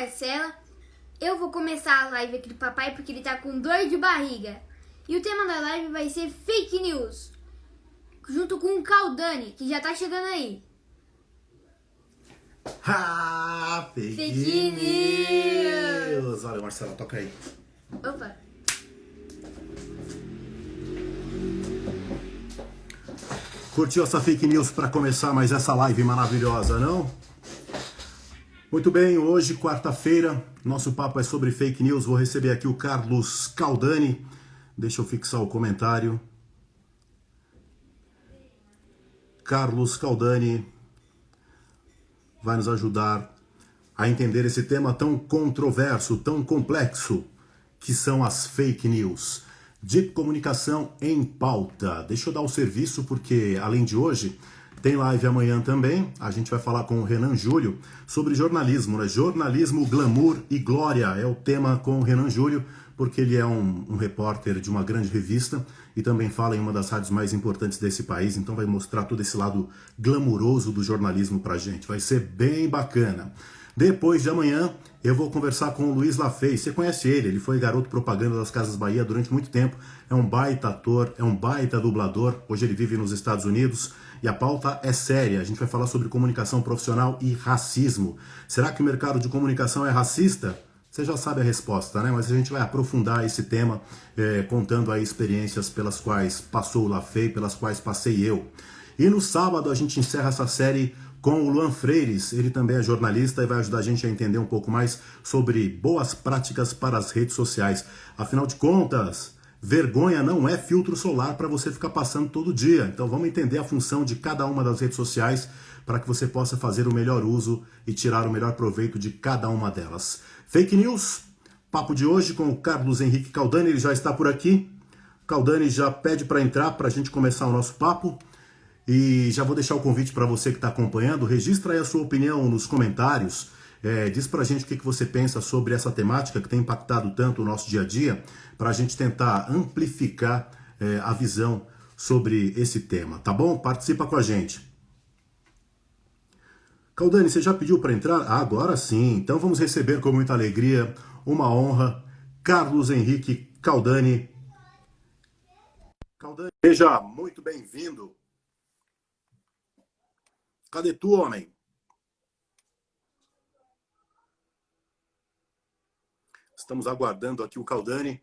Marcela. Eu vou começar a live aqui do papai porque ele tá com dor de barriga. E o tema da live vai ser fake news, junto com o Caldani, que já tá chegando aí. Fake news! Olha, Marcela, toca aí. Opa! Curtiu essa fake news para começar mais essa live maravilhosa, não? Muito bem, hoje, quarta-feira, nosso papo é sobre fake news. Vou receber aqui o Carlos Caldani. Deixa eu fixar o comentário. Carlos Caldani vai nos ajudar a entender esse tema tão controverso, tão complexo, que são as fake news. De comunicação em pauta. Deixa eu dar o serviço, porque além de hoje, tem live amanhã também. A gente vai falar com o Renan Júlio sobre jornalismo, né? Jornalismo, glamour e glória é o tema com o Renan Júlio, porque ele é um repórter de uma grande revista e também fala em uma das rádios mais importantes desse país, então vai mostrar todo esse lado glamuroso do jornalismo pra gente. Vai ser bem bacana. Depois de amanhã, eu vou conversar com o Luiz Lafay. Você conhece ele? Ele foi garoto propaganda das Casas Bahia durante muito tempo. É um baita ator, é um baita dublador. Hoje ele vive nos Estados Unidos e a pauta é séria. A gente vai falar sobre comunicação profissional e racismo. Será que o mercado de comunicação é racista? Você já sabe a resposta, né? Mas a gente vai aprofundar esse tema, contando aí experiências pelas quais passou o Lafay, pelas quais passei eu. E no sábado a gente encerra essa série com o Luan Freires. Ele também é jornalista e vai ajudar a gente a entender um pouco mais sobre boas práticas para as redes sociais. Afinal de contas, vergonha não é filtro solar para você ficar passando todo dia. Então vamos entender a função de cada uma das redes sociais para que você possa fazer o melhor uso e tirar o melhor proveito de cada uma delas. Fake News, papo de hoje com o Carlos Henrique Caldani, ele já está por aqui. Caldani já pede para entrar para a gente começar o nosso papo. E já vou deixar o convite para você que está acompanhando. Registra aí a sua opinião nos comentários. Diz para a gente o que você pensa sobre essa temática que tem impactado tanto o nosso dia a dia, para a gente tentar amplificar a visão sobre esse tema, tá bom? Participa com a gente. Caldani, você já pediu para entrar? Ah, agora sim. Então vamos receber com muita alegria, uma honra, Carlos Henrique Caldani. Caldani, seja muito bem-vindo. Cadê tu, homem? Estamos aguardando aqui o Caldani.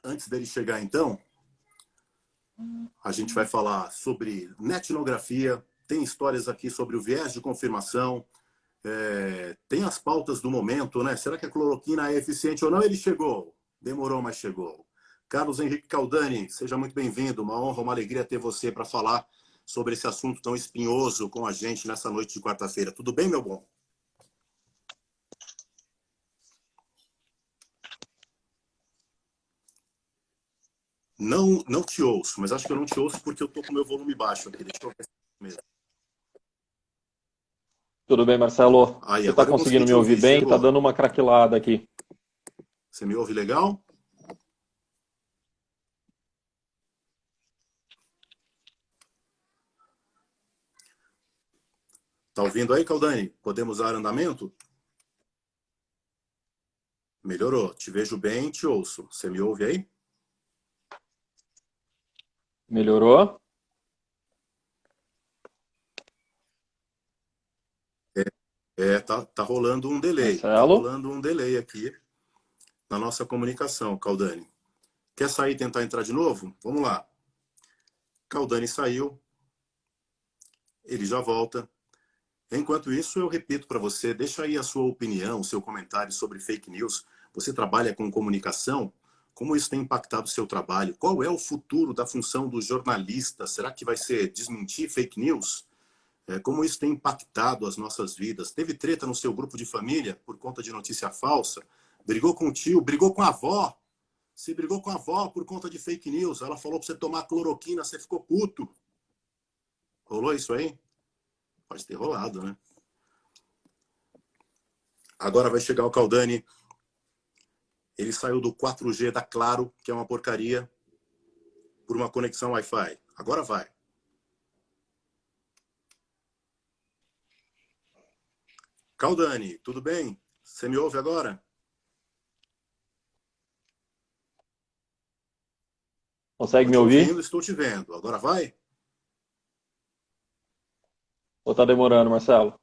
Antes dele chegar, então, a gente vai falar sobre netnografia. Tem histórias aqui sobre o viés de confirmação. Tem as pautas do momento, né? Será que a cloroquina é eficiente ou não? Ele chegou. Demorou, mas chegou. Carlos Henrique Caldani, seja muito bem-vindo. Uma honra, uma alegria ter você para falar sobre esse assunto tão espinhoso com a gente nessa noite de quarta-feira. Tudo bem, meu bom? Não te ouço, mas acho que eu não te ouço porque eu tô com o meu volume baixo aqui. Deixa eu ver mesmo. Tudo bem, Marcelo? Aí, você está conseguindo me ouvir bem? Está dando uma craquelada aqui. Você me ouve legal? Tá ouvindo aí, Caldani? Podemos dar andamento? Melhorou. Te vejo bem, te ouço. Você me ouve aí? Melhorou? Tá rolando um delay. Marcelo? Tá rolando um delay aqui na nossa comunicação, Caldani. Quer sair e tentar entrar de novo? Vamos lá. Caldani saiu. Ele já volta. Enquanto isso, eu repito para você, deixa aí a sua opinião, o seu comentário sobre fake news. Você trabalha com comunicação? Como isso tem impactado o seu trabalho? Qual é o futuro da função do jornalista? Será que vai ser desmentir fake news? Como isso tem impactado as nossas vidas? Teve treta no seu grupo de família por conta de notícia falsa? Brigou com o tio? Brigou com a avó? Se brigou com a avó por conta de fake news, ela falou para você tomar cloroquina, você ficou puto. Rolou isso aí? Pode ter rolado, né? Agora vai chegar o Caldani. Ele saiu do 4G da Claro, que é uma porcaria, por uma conexão Wi-Fi. Agora vai. Caldani, tudo bem? Você me ouve agora? Consegue Estou me te ouvir? ouvindo, estou te vendo. Agora vai? Ou tá demorando, Marcelo?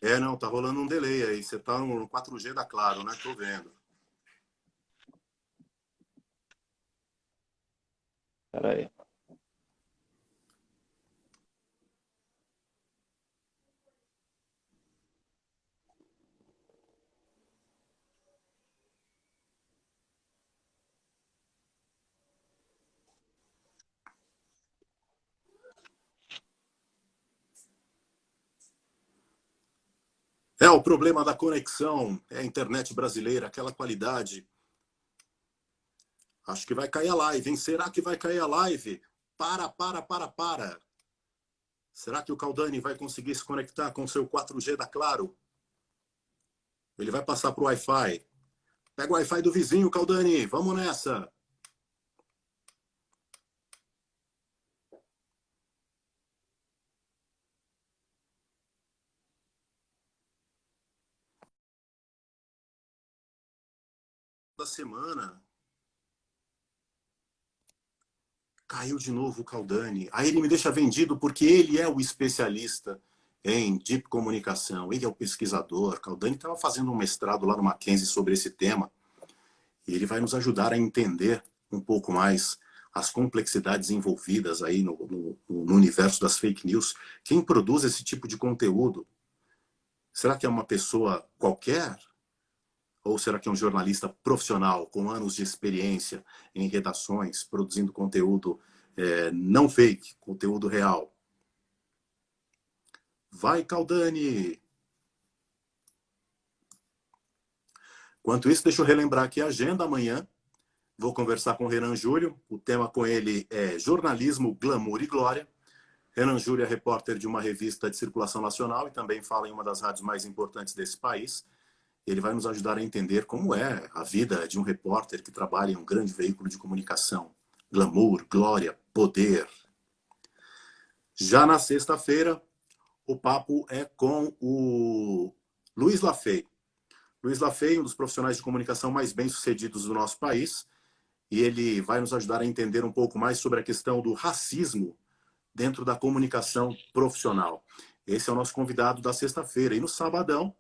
Não, tá rolando um delay aí. Você tá no 4G da Claro, né? Tô vendo. Pera aí. O problema da conexão, é a internet brasileira, aquela qualidade. Acho que vai cair a live, hein? Será que vai cair a live? Para. Será que o Caldani vai conseguir se conectar com o seu 4G da Claro? Ele vai passar pro Wi-Fi. Pega o Wi-Fi do vizinho, Caldani. Vamos nessa. Da semana. Caiu de novo o Caldani. Aí ele me deixa vendido porque ele é o especialista em deep comunicação. Ele é o pesquisador. Caldani estava fazendo um mestrado lá no Mackenzie sobre esse tema. E ele vai nos ajudar a entender um pouco mais as complexidades envolvidas aí no universo das fake news. Quem produz esse tipo de conteúdo? Será que é uma pessoa qualquer? Ou será que é um jornalista profissional com anos de experiência em redações, produzindo conteúdo não fake, conteúdo real? Vai, Caldani! Enquanto isso, deixa eu relembrar aqui a agenda amanhã. Vou conversar com o Renan Júlio. O tema com ele é jornalismo, glamour e glória. Renan Júlio é repórter de uma revista de circulação nacional e também fala em uma das rádios mais importantes desse país. Ele vai nos ajudar a entender como é a vida de um repórter que trabalha em um grande veículo de comunicação. Glamour, glória, poder. Já na sexta-feira, o papo é com o Luiz Lafay. Luiz Lafay, um dos profissionais de comunicação mais bem-sucedidos do nosso país, e ele vai nos ajudar a entender um pouco mais sobre a questão do racismo dentro da comunicação profissional. Esse é o nosso convidado da sexta-feira. E no sabadão,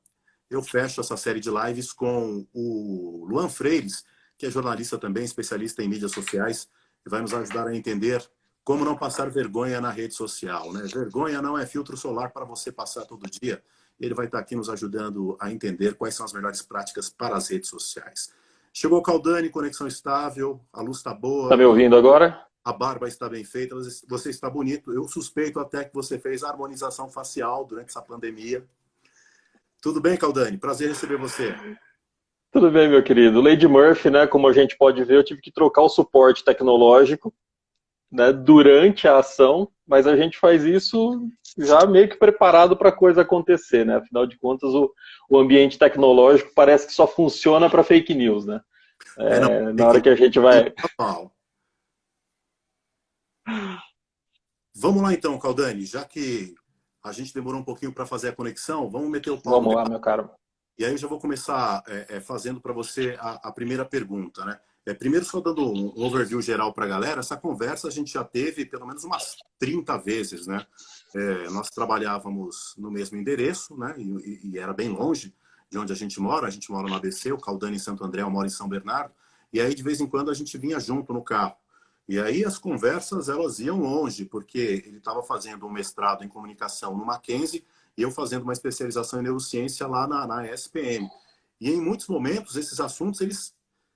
eu fecho essa série de lives com o Luan Freires, que é jornalista também, especialista em mídias sociais, e vai nos ajudar a entender como não passar vergonha na rede social, né? Vergonha não é filtro solar para você passar todo dia. Ele vai estar aqui nos ajudando a entender quais são as melhores práticas para as redes sociais. Chegou o Caldani, conexão estável, a luz está boa. Tá me ouvindo agora? A barba está bem feita, você está bonito. Eu suspeito até que você fez harmonização facial durante essa pandemia. Tudo bem, Caldani? Prazer em receber você. Tudo bem, meu querido. Lady Murphy, né? Como a gente pode ver, eu tive que trocar o suporte tecnológico, né, durante a ação, mas a gente faz isso já meio que preparado para a coisa acontecer, né? Afinal de contas, o ambiente tecnológico parece que só funciona para fake news, né? Na hora que a gente vai... Vamos lá então, Caldani, já que a gente demorou um pouquinho para fazer a conexão, vamos meter o pau. Vamos lá, meu caro. E aí eu já vou começar fazendo para você a primeira pergunta, né? Primeiro, só dando um overview geral para a galera, essa conversa a gente já teve pelo menos umas 30 vezes, né? Nós trabalhávamos no mesmo endereço, né? E era bem longe de onde a gente mora no ABC, o Caldani em Santo André, eu moro em São Bernardo, e aí de vez em quando a gente vinha junto no carro. E aí as conversas, elas iam longe, porque ele estava fazendo um mestrado em comunicação no Mackenzie e eu fazendo uma especialização em neurociência lá na SPM. E em muitos momentos esses assuntos, eles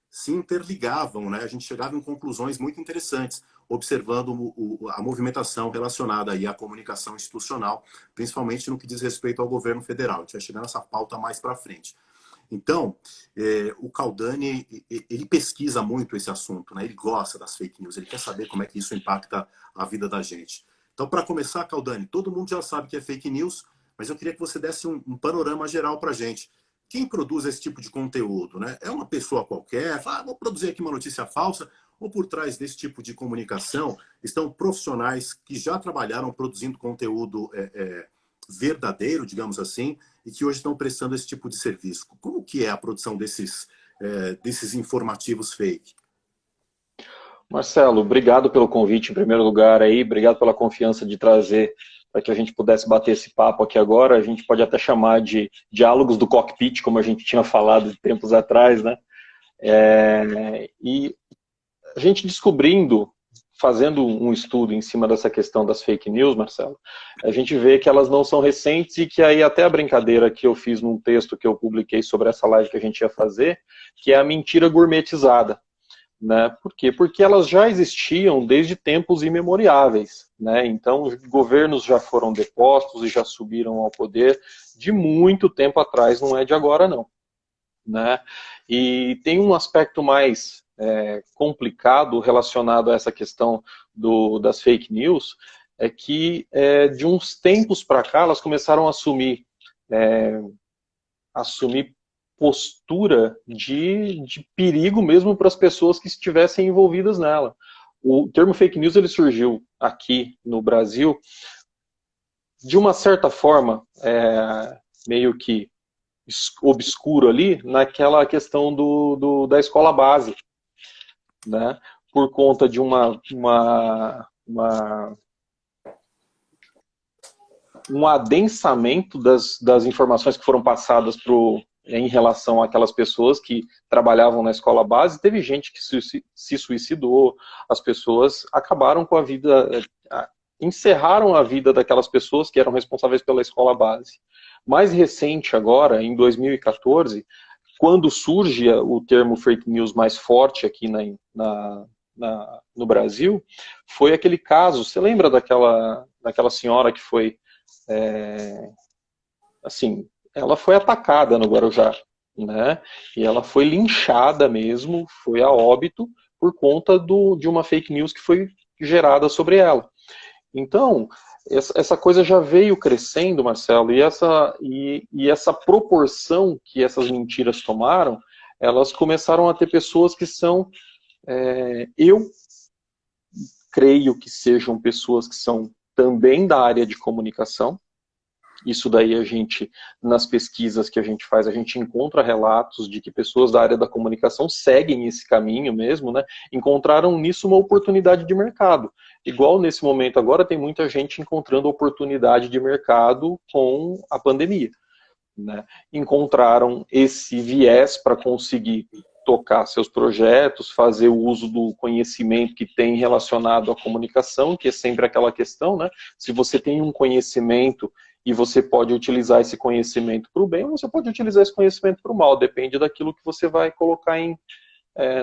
se interligavam, né? A gente chegava em conclusões muito interessantes, observando a movimentação relacionada aí à comunicação institucional, principalmente no que diz respeito ao governo federal. A gente vai chegar nessa pauta mais para frente. Então, o Caldani, ele pesquisa muito esse assunto, né? Ele gosta das fake news, ele quer saber como é que isso impacta a vida da gente. Então, para começar, Caldani, todo mundo já sabe que é fake news, mas eu queria que você desse um panorama geral para a gente. Quem produz esse tipo de conteúdo, né? É uma pessoa qualquer, fala, vou produzir aqui uma notícia falsa, ou por trás desse tipo de comunicação estão profissionais que já trabalharam produzindo conteúdo verdadeiro, digamos assim, e que hoje estão prestando esse tipo de serviço. Como que é a produção desses informativos fake? Marcelo, obrigado pelo convite em primeiro lugar aí, obrigado pela confiança de trazer para que a gente pudesse bater esse papo aqui agora. A gente pode até chamar de diálogos do cockpit, como a gente tinha falado de tempos atrás, né? E a gente descobrindo, fazendo um estudo em cima dessa questão das fake news, Marcelo, a gente vê que elas não são recentes e que aí até a brincadeira que eu fiz num texto que eu publiquei sobre essa live que a gente ia fazer, que é a mentira gourmetizada. Né? Por quê? Porque elas já existiam desde tempos imemoriáveis. Né? Então, governos já foram depostos e já subiram ao poder de muito tempo atrás, não é de agora não. Né? E tem um aspecto mais complicado relacionado a essa questão das fake news, é que de uns tempos para cá elas começaram a assumir postura de perigo mesmo para as pessoas que estivessem envolvidas nela. O termo fake news ele surgiu aqui no Brasil de uma certa forma meio que obscuro ali naquela questão da escola base, né? Por conta de um adensamento das informações que foram passadas em relação àquelas pessoas que trabalhavam na escola base. Teve gente que se suicidou, as pessoas acabaram com a vida, encerraram a vida daquelas pessoas que eram responsáveis pela escola base. Mais recente agora, em 2014, quando surge o termo fake news mais forte aqui no Brasil, foi aquele caso, você lembra daquela senhora que foi, assim, ela foi atacada no Guarujá, né? E ela foi linchada mesmo, foi a óbito, por conta de uma fake news que foi gerada sobre ela. Então, essa coisa já veio crescendo, Marcelo, e essa proporção que essas mentiras tomaram, elas começaram a ter pessoas que são, eu creio que sejam pessoas que são também da área de comunicação. Isso daí a gente, nas pesquisas que a gente faz, a gente encontra relatos de que pessoas da área da comunicação seguem esse caminho mesmo, né? Encontraram nisso uma oportunidade de mercado. Igual nesse momento agora tem muita gente encontrando oportunidade de mercado com a pandemia, né? Encontraram esse viés para conseguir tocar seus projetos, fazer o uso do conhecimento que tem relacionado à comunicação, que é sempre aquela questão, né? Se você tem um conhecimento e você pode utilizar esse conhecimento para o bem, ou você pode utilizar esse conhecimento para o mal, depende daquilo que você vai colocar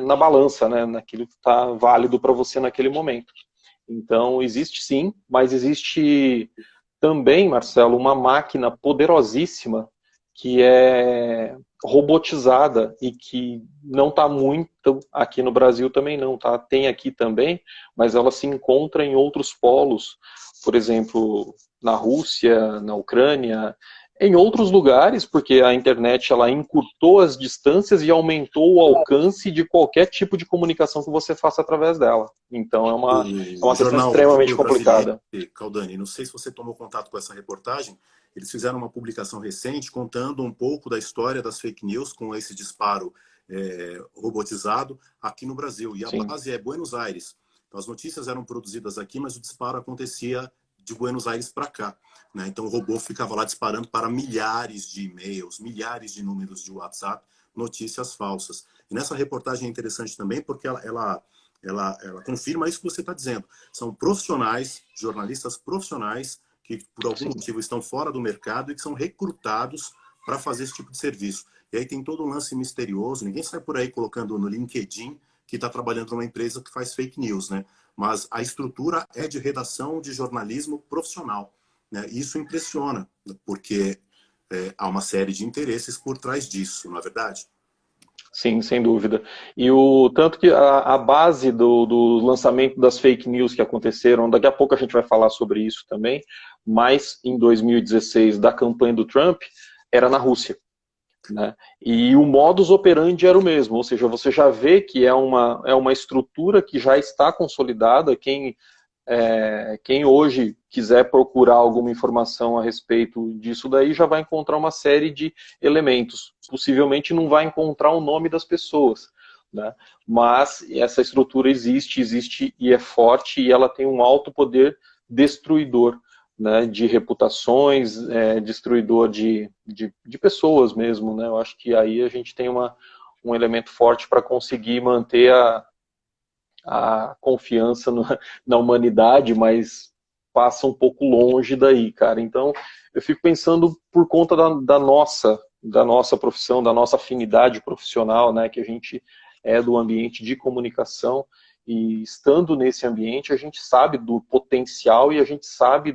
na balança, né? Naquilo que está válido para você naquele momento. Então, existe sim, mas existe também, Marcelo, uma máquina poderosíssima que é robotizada e que não está muito aqui no Brasil também não, tá? Tem aqui também, mas ela se encontra em outros polos, por exemplo, na Rússia, na Ucrânia, em outros lugares, porque a internet ela encurtou as distâncias e aumentou o alcance de qualquer tipo de comunicação que você faça através dela. Então é uma questão extremamente complicada. Caldani, não sei se você tomou contato com essa reportagem, eles fizeram uma publicação recente contando um pouco da história das fake news com esse disparo robotizado aqui no Brasil. E a base é Buenos Aires. Então, as notícias eram produzidas aqui, mas o disparo acontecia de Buenos Aires para cá, né? Então o robô ficava lá disparando para milhares de e-mails, milhares de números de WhatsApp, notícias falsas. E nessa reportagem é interessante também porque ela confirma isso que você está dizendo. São profissionais, jornalistas profissionais que por algum motivo estão fora do mercado e que são recrutados para fazer esse tipo de serviço. E aí tem todo um lance misterioso, ninguém sai por aí colocando no LinkedIn que está trabalhando numa empresa que faz fake news, né? Mas a estrutura é de redação de jornalismo profissional, né? Isso impressiona, porque há uma série de interesses por trás disso, não é verdade? Sim, sem dúvida. E tanto que a base do lançamento das fake news que aconteceram, daqui a pouco a gente vai falar sobre isso também, mas em 2016, da campanha do Trump, era na Rússia. Né? E o modus operandi era o mesmo, ou seja, você já vê que é uma estrutura que já está consolidada. Quem Quem hoje quiser procurar alguma informação a respeito disso daí já vai encontrar uma série de elementos. Possivelmente não vai encontrar o nome das pessoas, né? Mas essa estrutura existe e é forte, e ela tem um alto poder destruidor, né, de reputações, destruidor de pessoas mesmo, né? Eu acho que aí a gente tem um elemento forte para conseguir manter a confiança na humanidade, mas passa um pouco longe daí, cara. Então, eu fico pensando por conta da nossa profissão, da nossa afinidade profissional, né, que a gente é do ambiente de comunicação, e estando nesse ambiente, a gente sabe do potencial e a gente sabe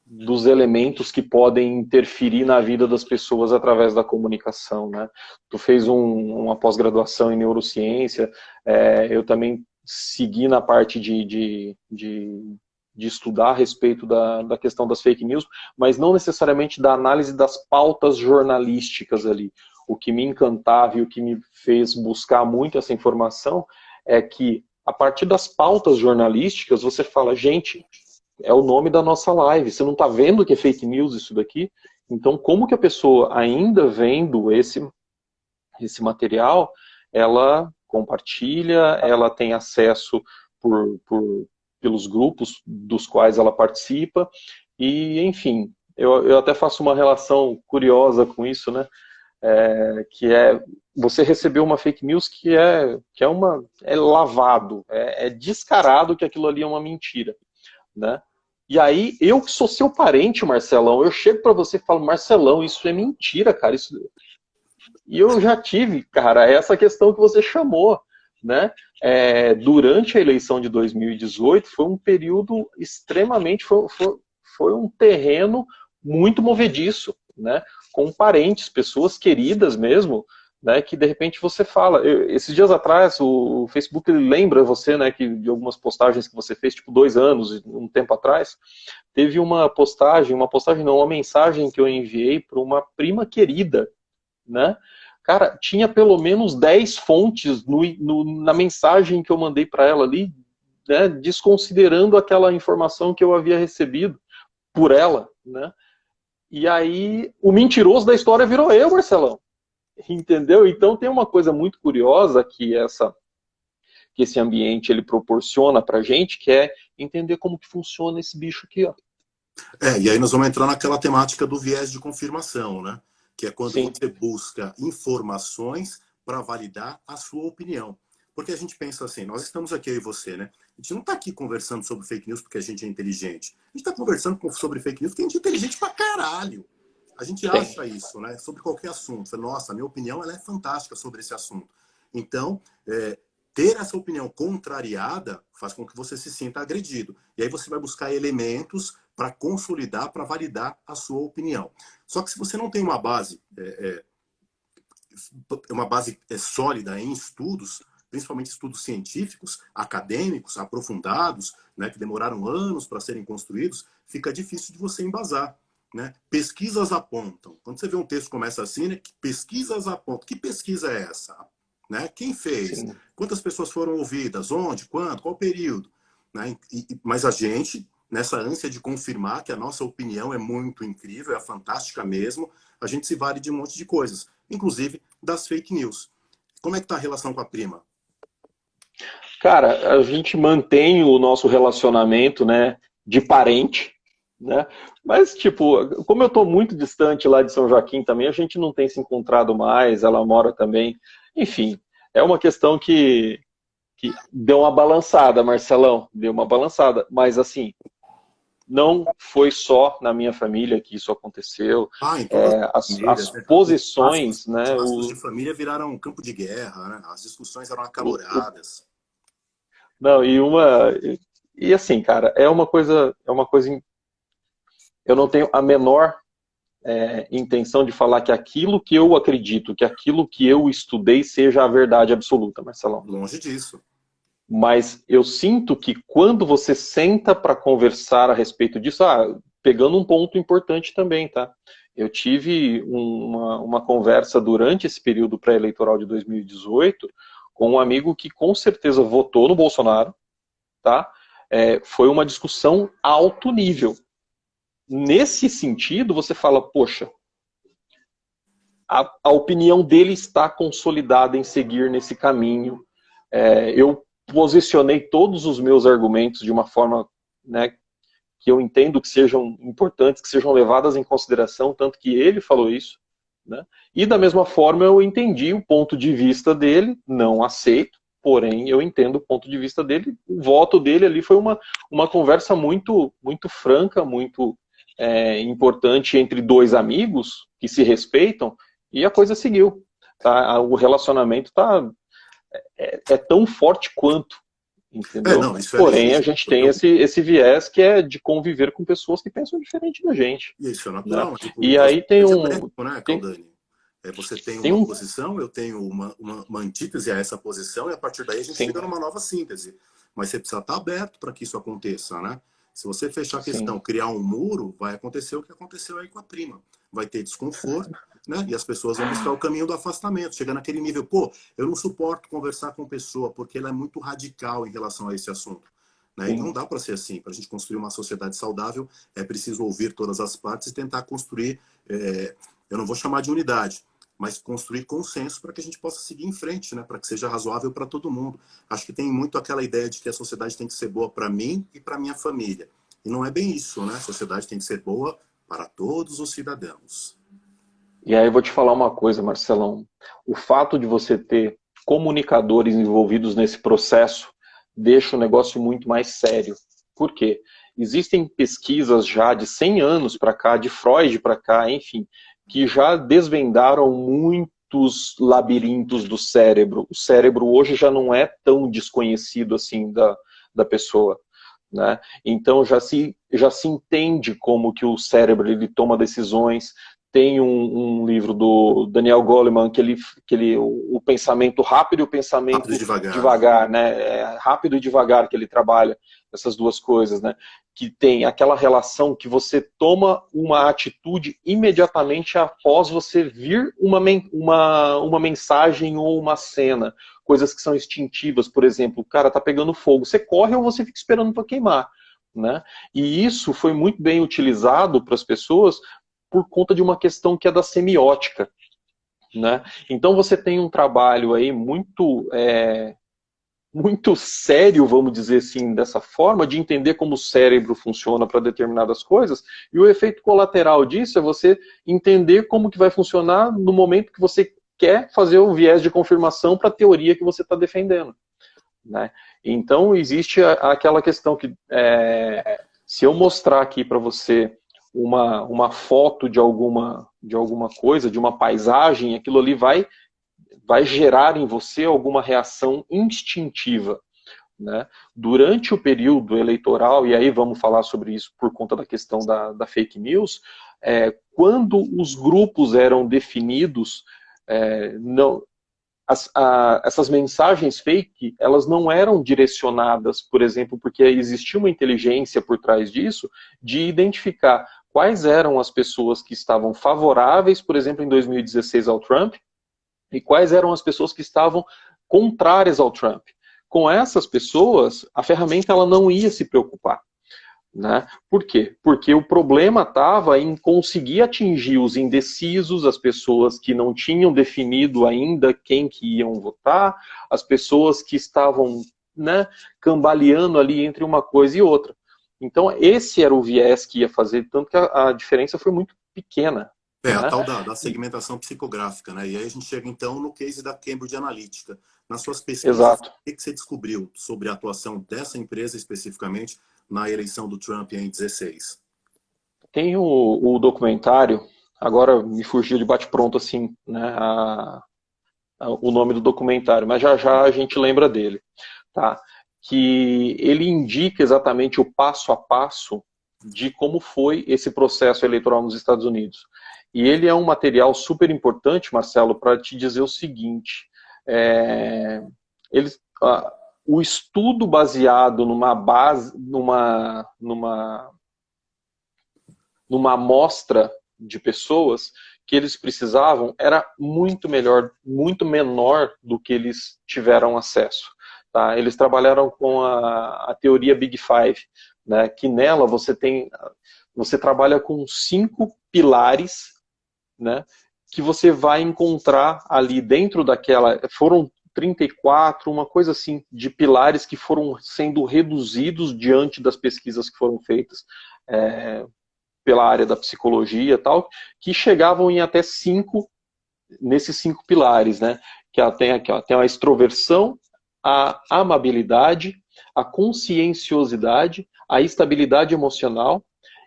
dos elementos que podem interferir na vida das pessoas através da comunicação, né? Tu fez uma pós-graduação em neurociência, eu também segui na parte de estudar a respeito da questão das fake news, mas não necessariamente da análise das pautas jornalísticas ali. O que me encantava e o que me fez buscar muito essa informação é que, a partir das pautas jornalísticas, você fala, gente, é o nome da nossa live, você não está vendo que é fake news isso daqui? Então, como que a pessoa, ainda vendo esse material, ela compartilha, ela tem acesso pelos grupos dos quais ela participa, e, enfim, eu até faço uma relação curiosa com isso, né? Que você recebeu uma fake news que é lavado, é descarado que aquilo ali é uma mentira, né? E aí, eu que sou seu parente, Marcelão, eu chego para você e falo, Marcelão, isso é mentira, cara. E eu já tive, cara, essa questão que você chamou, né? Durante a eleição de 2018, foi um período extremamente, foi um terreno muito movediço, né? Com parentes, pessoas queridas mesmo, né, que de repente você fala. Esses dias atrás, o Facebook lembra você, né, que de algumas postagens que você fez, tipo 2 anos, um tempo atrás, teve uma mensagem que eu enviei para uma prima querida, né? Cara, tinha pelo menos 10 fontes na mensagem que eu mandei para ela ali, né, desconsiderando aquela informação que eu havia recebido por ela, né? E aí, o mentiroso da história virou eu, Marcelão. Entendeu? Então tem uma coisa muito curiosa que esse ambiente ele proporciona pra gente, que é entender como que funciona esse bicho aqui, ó. E aí nós vamos entrar naquela temática do viés de confirmação, né? Que é quando Sim. você busca informações para validar a sua opinião. Porque a gente pensa assim, nós estamos aqui, eu e você, né? A gente não está aqui conversando sobre fake news porque a gente é inteligente. A gente está conversando sobre fake news porque a gente é inteligente pra caralho. A gente acha isso, né? Sobre qualquer assunto. Nossa, a minha opinião ela é fantástica sobre esse assunto. Então, ter essa opinião contrariada faz com que você se sinta agredido. E aí você vai buscar elementos para consolidar, para validar a sua opinião. Só que se você não tem uma base, sólida em estudos, principalmente estudos científicos, acadêmicos, aprofundados, né, que demoraram anos para serem construídos, fica difícil de você embasar. Né? Pesquisas apontam. Quando você vê um texto que começa assim, né? Pesquisas apontam. Que pesquisa é essa? Né? Quem fez? Sim. Quantas pessoas foram ouvidas? Onde? Quando? Qual período? Né? Mas a gente, nessa ânsia de confirmar que a nossa opinião é muito incrível, é fantástica mesmo, a gente se vale de um monte de coisas, inclusive das fake news. Como é que está a relação com a prima? Cara, a gente mantém o nosso relacionamento, né, de parente, né? Mas, tipo, como eu estou muito distante lá de São Joaquim também, a gente não tem se encontrado mais, ela mora também. Enfim, é uma questão que deu uma balançada, Marcelão, deu uma balançada. Mas, assim, não foi só na minha família que isso aconteceu. Então as posições, né? Os de família viraram um campo de guerra, né? As discussões eram acaloradas. Não, e assim, cara, é uma coisa. Eu não tenho a menor intenção de falar que aquilo que eu acredito, que aquilo que eu estudei seja a verdade absoluta, Marcelão. Longe disso. Mas eu sinto que quando você senta para conversar a respeito disso, pegando um ponto importante também, tá? Eu tive uma conversa durante esse período pré-eleitoral de 2018 com um amigo que com certeza votou no Bolsonaro, tá? Foi uma discussão alto nível. Nesse sentido, você fala, poxa, a opinião dele está consolidada em seguir nesse caminho. Eu posicionei todos os meus argumentos de uma forma, né, que eu entendo que sejam importantes, que sejam levadas em consideração, tanto que ele falou isso, né? E da mesma forma eu entendi o ponto de vista dele, não aceito, porém eu entendo o ponto de vista dele. O voto dele ali foi uma conversa muito, muito franca, muito importante entre dois amigos que se respeitam, e a coisa seguiu. Tá? O relacionamento é tão forte quanto, entendeu? Não, isso porém, legítimo, a gente tem esse viés que é de conviver com pessoas que pensam diferente da gente. Isso é natural. Né? Tipo, E aí tem né, Caldani? Você tem tem uma posição, eu tenho uma antítese a essa posição, e a partir daí a gente chega numa nova síntese. Mas você precisa estar aberto para que isso aconteça, né? Se você fechar a questão, criar um muro, vai acontecer o que aconteceu aí com a prima. Vai ter desconforto, né? E as pessoas vão buscar o caminho do afastamento. Chega naquele nível, pô, eu não suporto conversar com pessoa porque ela é muito radical em relação a esse assunto. Né? E não dá para ser assim. Para a gente construir uma sociedade saudável, é preciso ouvir todas as partes e tentar construir, eu não vou chamar de unidade, mas construir consenso para que a gente possa seguir em frente, né? Para que seja razoável para todo mundo. Acho que tem muito aquela ideia de que a sociedade tem que ser boa para mim e para minha família. E não é bem isso, né? A sociedade tem que ser boa para todos os cidadãos. E aí eu vou te falar uma coisa, Marcelão. O fato de você ter comunicadores envolvidos nesse processo deixa o negócio muito mais sério. Por quê? Existem pesquisas já de 100 anos para cá, de Freud para cá, enfim, que já desvendaram muitos labirintos do cérebro. O cérebro hoje já não é tão desconhecido assim da pessoa. Né? Então já se entende como que o cérebro ele toma decisões. Tem um livro do Daniel Goleman o pensamento rápido e o pensamento devagar, né? É rápido e devagar que ele trabalha essas duas coisas, né? Que tem aquela relação que você toma uma atitude imediatamente após você vir uma mensagem ou uma cena, coisas que são instintivas, por exemplo, o cara tá pegando fogo, você corre ou você fica esperando para queimar, né? E isso foi muito bem utilizado para as pessoas por conta de uma questão que é da semiótica, né? Então você tem um trabalho aí muito sério, vamos dizer assim, dessa forma, de entender como o cérebro funciona para determinadas coisas, e o efeito colateral disso é você entender como que vai funcionar no momento que você quer fazer o viés de confirmação para a teoria que você está defendendo. Né? Então existe aquela questão que, se eu mostrar aqui para você uma foto de alguma coisa, de uma paisagem, aquilo ali vai gerar em você alguma reação instintiva. Né? Durante o período eleitoral, e aí vamos falar sobre isso por conta da questão da fake news, quando os grupos eram definidos, essas mensagens fake, elas não eram direcionadas, por exemplo, porque existia uma inteligência por trás disso, de identificar quais eram as pessoas que estavam favoráveis, por exemplo, em 2016 ao Trump, e quais eram as pessoas que estavam contrárias ao Trump. Com essas pessoas, a ferramenta ela não ia se preocupar. Né? Por quê? Porque o problema estava em conseguir atingir os indecisos, as pessoas que não tinham definido ainda quem que iam votar, as pessoas que estavam, né, cambaleando ali entre uma coisa e outra. Então esse era o viés que ia fazer, tanto que a diferença foi muito pequena. Né? A tal da segmentação psicográfica, né? E aí a gente chega então no case da Cambridge Analytica. Nas suas pesquisas, Exato. O que você descobriu sobre a atuação dessa empresa especificamente na eleição do Trump em 2016? Tem o documentário, agora me fugiu de bate-pronto assim, né, o nome do documentário, mas já a gente lembra dele, tá? Que ele indica exatamente o passo a passo de como foi esse processo eleitoral nos Estados Unidos. E ele é um material super importante, Marcelo, para te dizer o seguinte, o estudo baseado numa amostra de pessoas que eles precisavam era muito melhor, muito menor do que eles tiveram acesso. tá? Eles trabalharam com a teoria Big Five, né? Que nela você trabalha com 5 pilares, né? Que você vai encontrar ali dentro daquela... Foram 34, uma coisa assim, de pilares que foram sendo reduzidos diante das pesquisas que foram feitas pela área da psicologia e tal, que chegavam em até 5, nesses 5 pilares, né? Que tem aqui, ó, tem a extroversão, a amabilidade, a conscienciosidade, a estabilidade emocional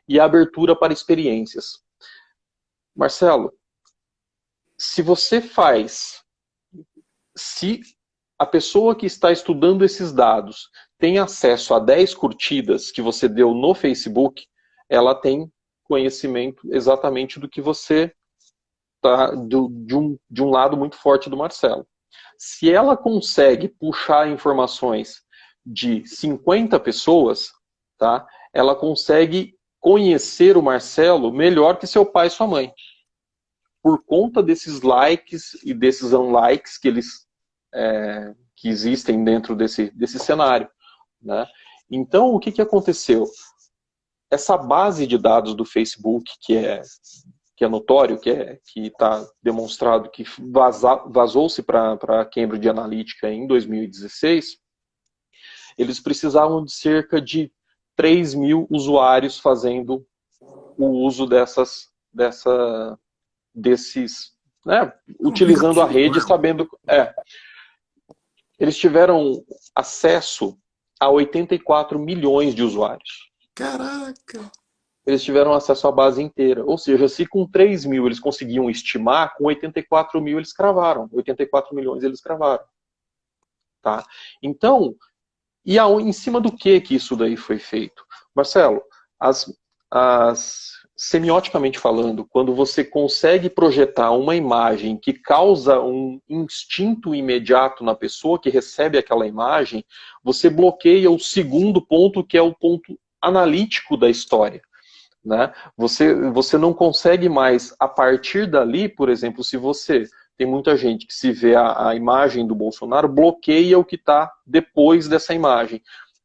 e a abertura para experiências. Marcelo, se a pessoa que está estudando esses dados tem acesso a 10 curtidas que você deu no Facebook, ela tem conhecimento exatamente do que você tá, de um lado muito forte do Marcelo. Se ela consegue puxar informações de 50 pessoas, tá, ela consegue conhecer o Marcelo melhor que seu pai e sua mãe. Por conta desses likes e desses unlikes que existem dentro desse cenário, né? Então, o que aconteceu? Essa base de dados do Facebook, que é notório, que está demonstrado que vazou-se para a Cambridge Analytica em 2016, eles precisavam de cerca de 3 mil usuários fazendo o uso desses, né, utilizando a rede, sabendo... Eles tiveram acesso a 84 milhões de usuários. Caraca! Eles tiveram acesso à base inteira. Ou seja, se com 3 mil eles conseguiam estimar, com 84 mil eles cravaram. 84 milhões eles cravaram. Tá? Então, em cima do que isso daí foi feito? Marcelo, semioticamente falando, quando você consegue projetar uma imagem que causa um instinto imediato na pessoa que recebe aquela imagem, você bloqueia o segundo ponto, que é o ponto analítico da história. Né? Você não consegue mais, a partir dali, por exemplo, se você... Tem muita gente que se vê a imagem do Bolsonaro, bloqueia o que está depois dessa imagem.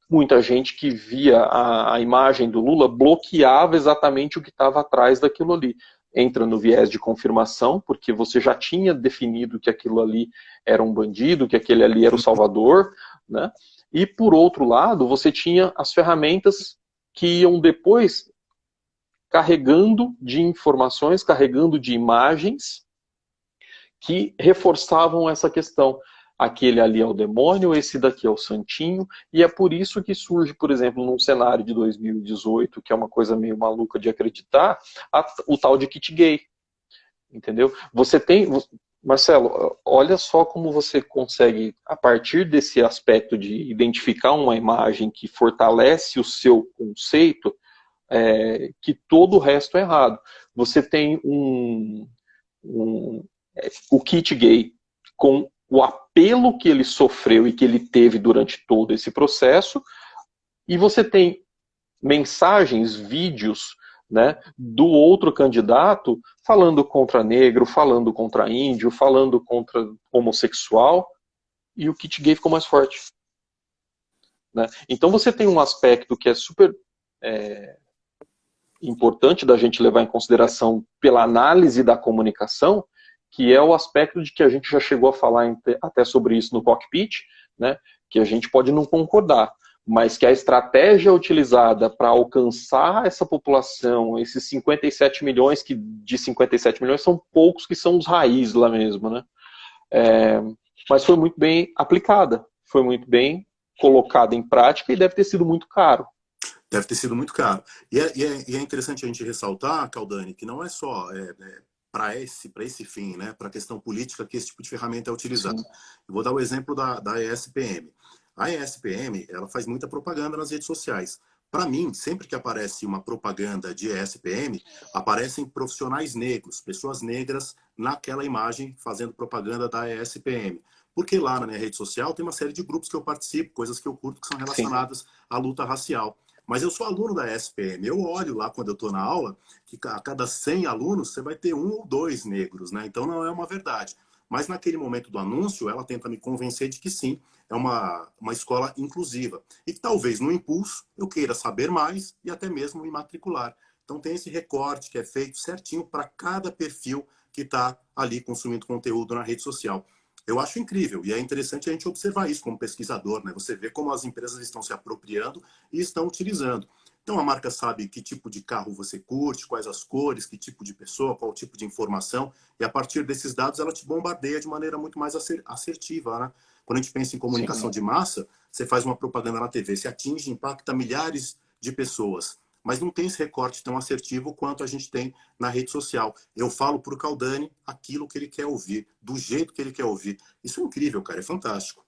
Muita gente que via a imagem do Lula bloqueava exatamente o que estava atrás daquilo ali. Entra no viés de confirmação, porque você já tinha definido que aquilo ali era um bandido, que aquele ali era o salvador, né? E, por outro lado, você tinha as ferramentas que iam depois carregando de informações, carregando de imagens, que reforçavam essa questão. Aquele ali é o demônio, esse daqui é o santinho, e é por isso que surge, por exemplo, num cenário de 2018, que é uma coisa meio maluca de acreditar, o tal de kit gay. Entendeu? Você tem... Marcelo, olha só como você consegue, a partir desse aspecto de identificar uma imagem que fortalece o seu conceito, que todo o resto é errado. Você tem o kit gay com o apelo que ele sofreu e que ele teve durante todo esse processo, e você tem mensagens, vídeos, né, do outro candidato falando contra negro, falando contra índio, falando contra homossexual, e o kit gay ficou mais forte. Né? Então você tem um aspecto que é super importante da gente levar em consideração pela análise da comunicação, que é o aspecto de que a gente já chegou a falar até sobre isso no cockpit, né, que a gente pode não concordar, mas que a estratégia utilizada para alcançar essa população, esses 57 milhões, que de 57 milhões são poucos que são os raízes lá mesmo, né, mas foi muito bem aplicada, foi muito bem colocada em prática e deve ter sido muito caro. Deve ter sido muito caro. E é interessante a gente ressaltar, Caldani, que não é só para esse fim, né, para a questão política, que esse tipo de ferramenta é utilizado. Sim. Eu vou dar o exemplo da ESPM. A ESPM, ela faz muita propaganda nas redes sociais. Para mim, sempre que aparece uma propaganda de ESPM, aparecem profissionais negros, pessoas negras naquela imagem fazendo propaganda da ESPM. Porque lá na minha rede social tem uma série de grupos que eu participo, coisas que eu curto que são relacionadas Sim. à luta racial. Mas eu sou aluno da ESPM, eu olho lá quando eu estou na aula, que a cada 100 alunos você vai ter 1 ou 2 negros, né? Então não é uma verdade. Mas naquele momento do anúncio, ela tenta me convencer de que sim, é uma escola inclusiva. E que talvez no impulso eu queira saber mais e até mesmo me matricular. Então tem esse recorte que é feito certinho para cada perfil que está ali consumindo conteúdo na rede social. Eu acho incrível e é interessante a gente observar isso como pesquisador, né? Você vê como as empresas estão se apropriando e estão utilizando. Então a marca sabe que tipo de carro você curte, quais as cores, que tipo de pessoa, qual tipo de informação, e a partir desses dados ela te bombardeia de maneira muito mais assertiva, né? Quando a gente pensa em comunicação Sim. de massa, você faz uma propaganda na TV, você atinge, impacta milhares de pessoas, mas não tem esse recorte tão assertivo quanto a gente tem na rede social. Eu falo para o Caldani aquilo que ele quer ouvir, do jeito que ele quer ouvir. Isso é incrível, cara, é fantástico.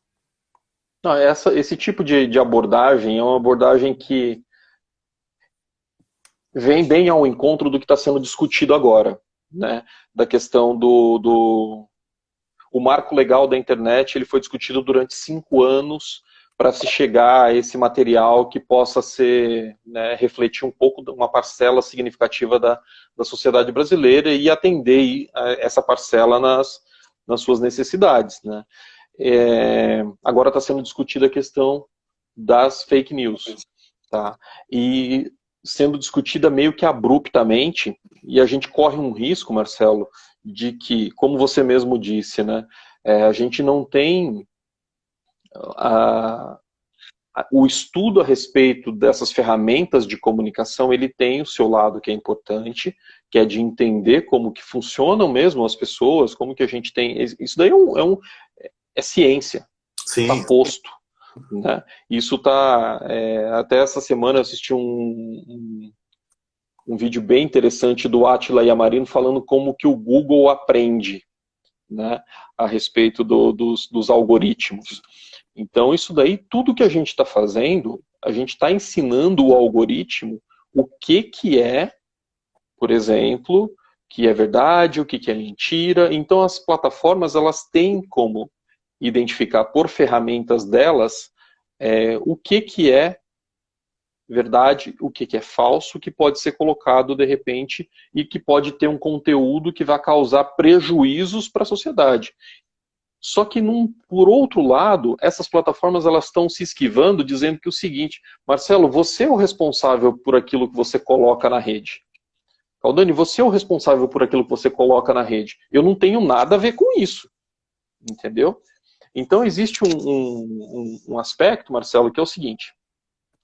Não, esse tipo de abordagem é uma abordagem que vem bem ao encontro do que está sendo discutido agora, né? Da questão o marco legal da internet, ele foi discutido durante 5 anos para se chegar a esse material que possa ser, né, refletir um pouco, uma parcela significativa da sociedade brasileira e atender essa parcela nas suas necessidades, né? Agora está sendo discutida a questão das fake news, tá? E sendo discutida meio que abruptamente, e a gente corre um risco, Marcelo, de que, como você mesmo disse, né, a gente não tem o estudo a respeito dessas ferramentas de comunicação, ele tem o seu lado que é importante, que é de entender como que funcionam mesmo as pessoas, como que a gente tem... Isso daí é ciência, está Sim. posto. Né? Isso está... até essa semana eu assisti um vídeo bem interessante do Átila Yamarino falando como que o Google aprende, né, a respeito dos algoritmos. Então, isso daí, tudo que a gente está fazendo, a gente está ensinando o algoritmo o que é, por exemplo, que é verdade, o que é mentira. Então, as plataformas, elas têm como identificar por ferramentas delas o que é verdade, o que é falso, que pode ser colocado de repente e que pode ter um conteúdo que vai causar prejuízos para a sociedade. Só que, por outro lado, essas plataformas elas estão se esquivando, dizendo que o seguinte: Marcelo, você é o responsável por aquilo que você coloca na rede. Caldani, você é o responsável por aquilo que você coloca na rede. Eu não tenho nada a ver com isso. Entendeu? Então, existe um aspecto, Marcelo, que é o seguinte: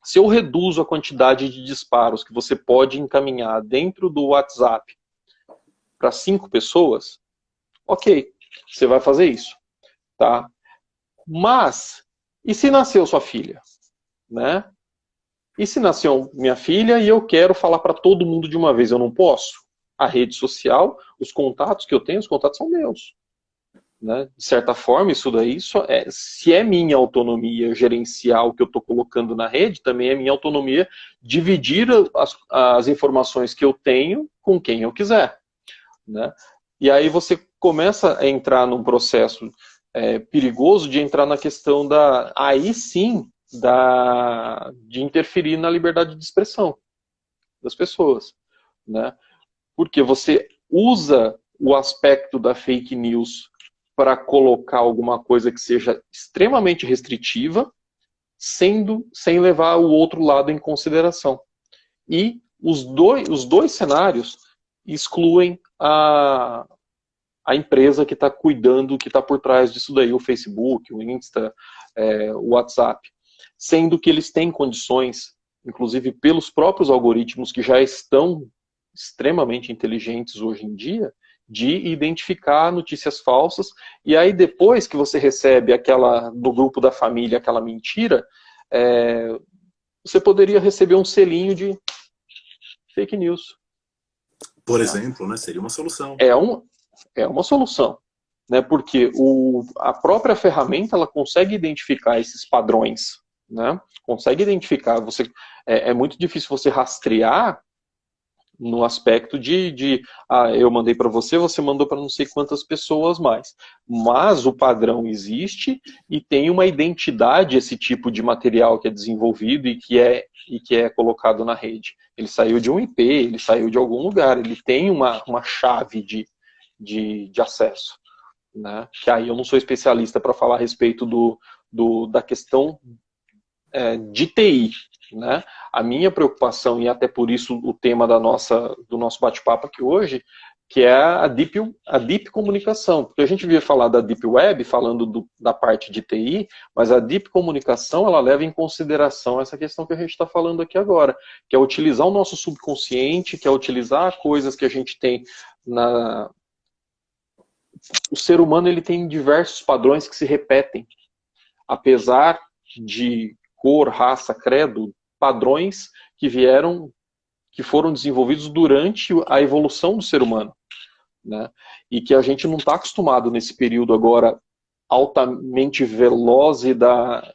se eu reduzo a quantidade de disparos que você pode encaminhar dentro do WhatsApp para 5 pessoas, ok, você vai fazer isso. Tá? Mas, e se nasceu sua filha? Né? E se nasceu minha filha e eu quero falar para todo mundo de uma vez? Eu não posso? A rede social, os contatos que eu tenho, os contatos são meus. Né? De certa forma, isso daí, se é minha autonomia gerencial que eu estou colocando na rede, também é minha autonomia dividir as informações que eu tenho com quem eu quiser. Né? E aí você começa a entrar num processo perigoso de entrar na questão aí sim, de interferir na liberdade de expressão das pessoas. Né? Porque você usa o aspecto da fake news para colocar alguma coisa que seja extremamente restritiva, sem levar o outro lado em consideração. E os dois cenários excluem a empresa que está cuidando, que está por trás disso daí, o Facebook, o Insta, o WhatsApp. Sendo que eles têm condições, inclusive pelos próprios algoritmos que já estão extremamente inteligentes hoje em dia, de identificar notícias falsas, e aí depois que você recebe aquela do grupo da família, aquela mentira, você poderia receber um selinho de fake news. Por exemplo, né? Seria uma solução. É uma solução, né? Porque a própria ferramenta ela consegue identificar esses padrões, né? Consegue identificar. É muito difícil você rastrear no aspecto eu mandei para você, você mandou para não sei quantas pessoas mais. Mas o padrão existe e tem uma identidade esse tipo de material que é desenvolvido e que é colocado na rede. Ele saiu de um IP, ele saiu de algum lugar, ele tem uma chave de acesso. né? Que aí eu não sou especialista para falar a respeito da questão de TI, né? A minha preocupação, e até por isso o tema do nosso bate-papo aqui hoje, que é a deep comunicação. Porque a gente via falar da Deep Web, falando da parte de TI, mas a Deep Comunicação, ela leva em consideração essa questão que a gente está falando aqui agora, que é utilizar o nosso subconsciente, que é utilizar coisas que a gente tem na... O ser humano, ele tem diversos padrões que se repetem. Apesar de cor, raça, credo, padrões que foram desenvolvidos durante a evolução do ser humano, né? E que a gente não está acostumado nesse período agora altamente veloz e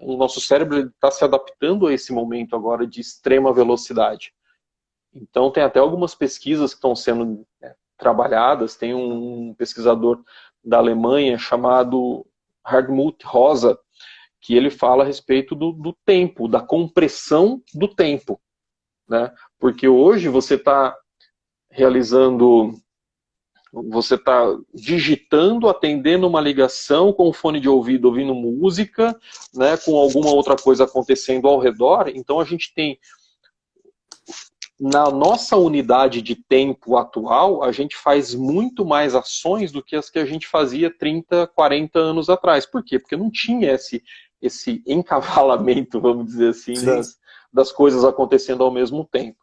o nosso cérebro está se adaptando a esse momento agora de extrema velocidade. Então tem até algumas pesquisas que estão sendo trabalhadas. Tem um pesquisador da Alemanha chamado Hartmut Rosa, que ele fala a respeito do tempo, da compressão do tempo, né? Porque hoje você está digitando, atendendo uma ligação com o fone de ouvido, ouvindo música, né, com alguma outra coisa acontecendo ao redor. Então a gente tem, na nossa unidade de tempo atual, a gente faz muito mais ações do que as que a gente fazia 30, 40 anos atrás. Por quê? Porque não tinha esse encavalamento, vamos dizer assim, das coisas acontecendo ao mesmo tempo,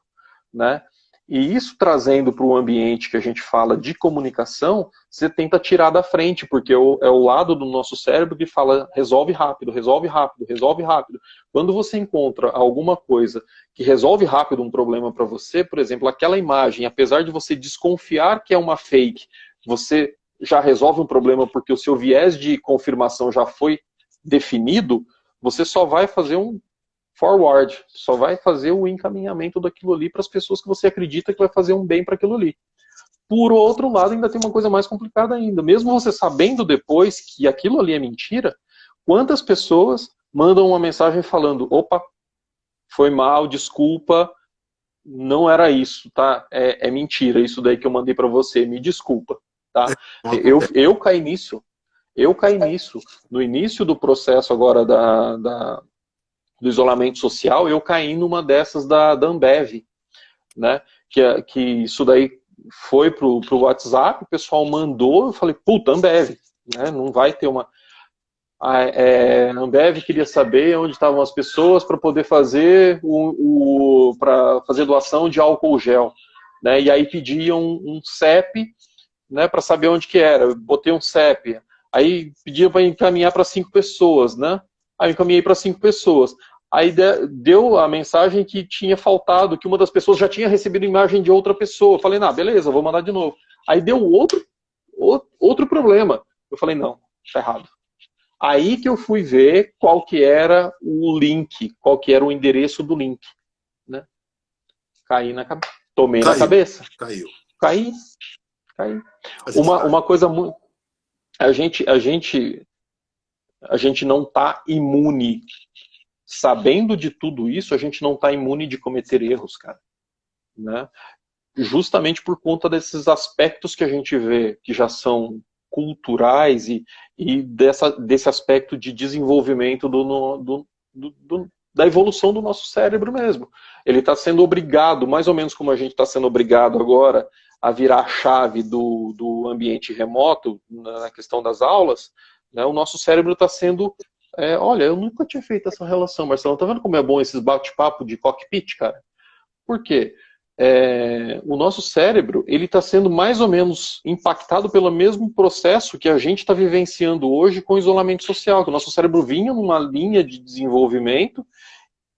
né? E isso trazendo para o ambiente que a gente fala de comunicação, você tenta tirar da frente, porque é o lado do nosso cérebro que fala resolve rápido, resolve rápido, resolve rápido. Quando você encontra alguma coisa que resolve rápido um problema para você, por exemplo, aquela imagem, apesar de você desconfiar que é uma fake, você já resolve um problema porque o seu viés de confirmação já foi definido, você só vai fazer um forward, só vai fazer o encaminhamento daquilo ali para as pessoas que você acredita que vai fazer um bem para aquilo ali. Por outro lado, ainda tem uma coisa mais complicada ainda. Mesmo você sabendo depois que aquilo ali é mentira, quantas pessoas mandam uma mensagem falando, opa, foi mal, desculpa, não era isso, tá? É mentira, isso daí que eu mandei para você, me desculpa, tá? Eu caí nisso. No início do processo agora do isolamento social, eu caí numa dessas da Ambev, né? Que isso daí foi pro WhatsApp, o pessoal mandou, eu falei, puta, Ambev, né? Não vai ter uma... A Ambev queria saber onde estavam as pessoas para poder fazer para fazer doação de álcool gel, né? E aí pediam um CEP, né, para saber onde que era. Eu botei um CEP. Aí pedia para encaminhar para 5 pessoas, né? Aí eu encaminhei para 5 pessoas. Aí deu a mensagem que tinha faltado, que uma das pessoas já tinha recebido a imagem de outra pessoa. Eu falei, não, beleza, vou mandar de novo. Aí deu outro problema. Eu falei, não, tá errado. Aí que eu fui ver qual que era o link, qual que era o endereço do link, né? Tomei na cabeça. Caí. Uma coisa muito... A gente não está imune. Sabendo de tudo isso, a gente não está imune de cometer erros, cara, né? Justamente por conta desses aspectos que a gente vê, que já são culturais e desse aspecto de desenvolvimento da evolução do nosso cérebro mesmo. Ele está sendo obrigado, mais ou menos como a gente está sendo obrigado agora a virar a chave do ambiente remoto, na questão das aulas, né? O nosso cérebro está sendo... olha, eu nunca tinha feito essa relação, Marcelo. Tá vendo como é bom esses bate-papo de cockpit, cara? Por quê? O nosso cérebro, ele está sendo mais ou menos impactado pelo mesmo processo que a gente está vivenciando hoje com o isolamento social. Que o nosso cérebro vinha numa linha de desenvolvimento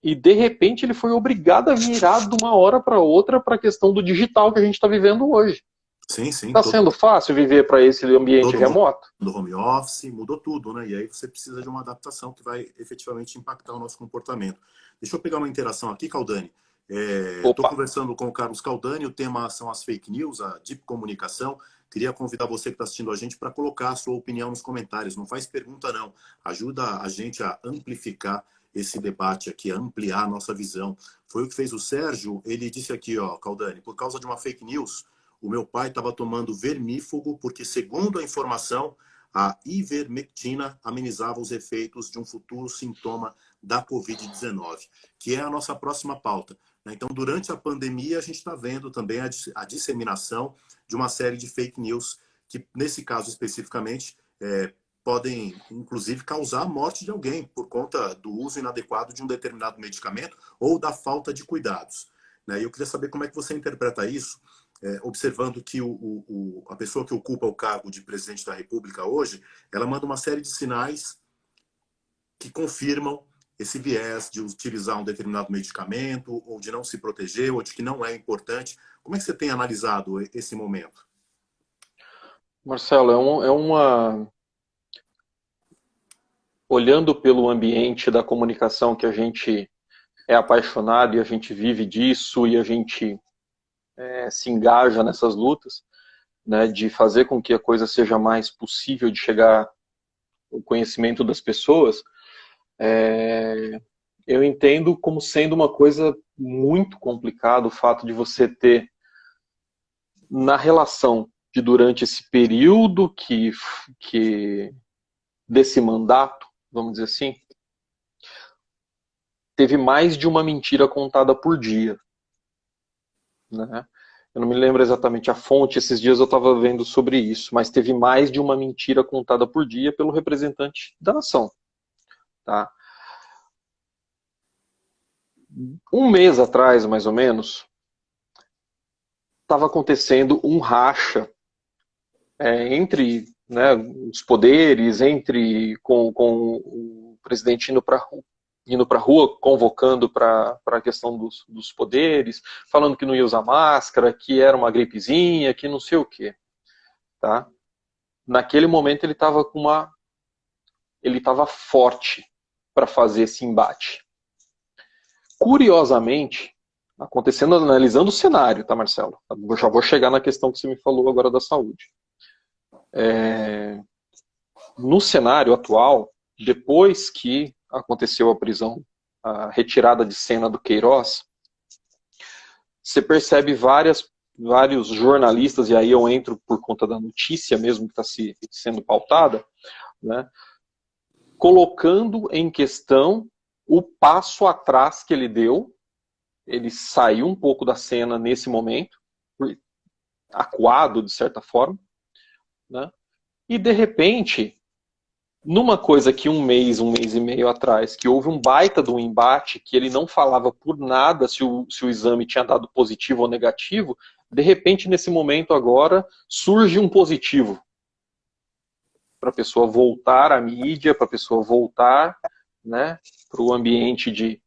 e, de repente, ele foi obrigado a virar de uma hora para outra para a questão do digital que a gente está vivendo hoje. Sim. Está sendo fácil viver para esse ambiente remoto? Do home office, mudou tudo, né? E aí você precisa de uma adaptação que vai efetivamente impactar o nosso comportamento. Deixa eu pegar uma interação aqui, Caldani. Estou conversando com o Carlos Caldani, o tema são as fake news, a deep comunicação. Queria convidar você que está assistindo a gente para colocar a sua opinião nos comentários. Não faz pergunta, não. Ajuda a gente a amplificar esse debate aqui, a ampliar a nossa visão. Foi o que fez o Sérgio. Ele disse aqui, ó, Caldani, por causa de uma fake news, o meu pai estava tomando vermífugo porque, segundo a informação, a ivermectina amenizava os efeitos de um futuro sintoma da Covid-19, que é a nossa próxima pauta. Então, durante a pandemia, a gente está vendo também a disseminação de uma série de fake news que, nesse caso especificamente, podem, inclusive, causar a morte de alguém por conta do uso inadequado de um determinado medicamento ou da falta de cuidados. E eu queria saber como é que você interpreta isso, observando que a pessoa que ocupa o cargo de presidente da República hoje, ela manda uma série de sinais que confirmam esse viés de utilizar um determinado medicamento, ou de não se proteger, ou de que não é importante. Como é que você tem analisado esse momento? Marcelo, olhando pelo ambiente da comunicação que a gente é apaixonado e a gente vive disso e a gente se engaja nessas lutas, né, de fazer com que a coisa seja mais possível de chegar ao conhecimento das pessoas, eu entendo como sendo uma coisa muito complicada o fato de você ter, na relação de durante esse período desse mandato, vamos dizer assim, teve mais de uma mentira contada por dia. Né? Eu não me lembro exatamente a fonte, esses dias eu estava vendo sobre isso, mas teve mais de uma mentira contada por dia pelo representante da nação. Tá? Um mês atrás, mais ou menos, estava acontecendo um racha entre, né, os poderes, com o presidente indo para a rua, convocando para a questão dos poderes, falando que não ia usar máscara, que era uma gripezinha, que não sei o quê. Tá? Naquele momento ele estava forte para fazer esse embate. Curiosamente, analisando o cenário, tá, Marcelo? Eu já vou chegar na questão que você me falou agora da saúde. No cenário atual, depois que aconteceu a prisão, a retirada de cena do Queiroz, você percebe vários jornalistas, e aí eu entro por conta da notícia mesmo que está sendo pautada, né, colocando em questão o passo atrás que ele deu. Ele saiu um pouco da cena nesse momento, acuado de certa forma, né, e de repente, numa coisa que um mês e meio atrás, que houve um baita de um embate, que ele não falava por nada se o exame tinha dado positivo ou negativo, de repente, nesse momento agora, surge um positivo. Para a pessoa voltar à mídia, para a pessoa voltar, né, para o ambiente de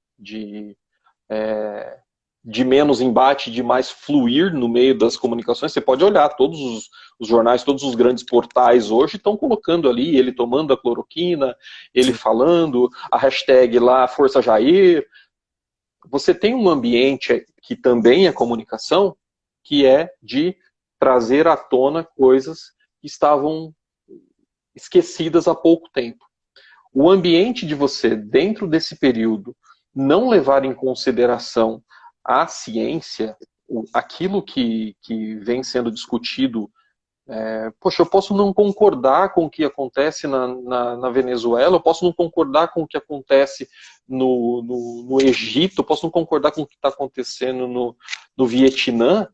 menos embate, de mais fluir no meio das comunicações. Você pode olhar, todos os jornais, todos os grandes portais hoje estão colocando ali, ele tomando a cloroquina, ele falando, a hashtag lá, Força Jair. Você tem um ambiente que também é comunicação, que é de trazer à tona coisas que estavam esquecidas há pouco tempo. O ambiente de você, dentro desse período, não levar em consideração a ciência, aquilo que vem sendo discutido. Poxa, eu posso não concordar com o que acontece na Venezuela, eu posso não concordar com o que acontece no Egito, eu posso não concordar com o que está acontecendo no Vietnã,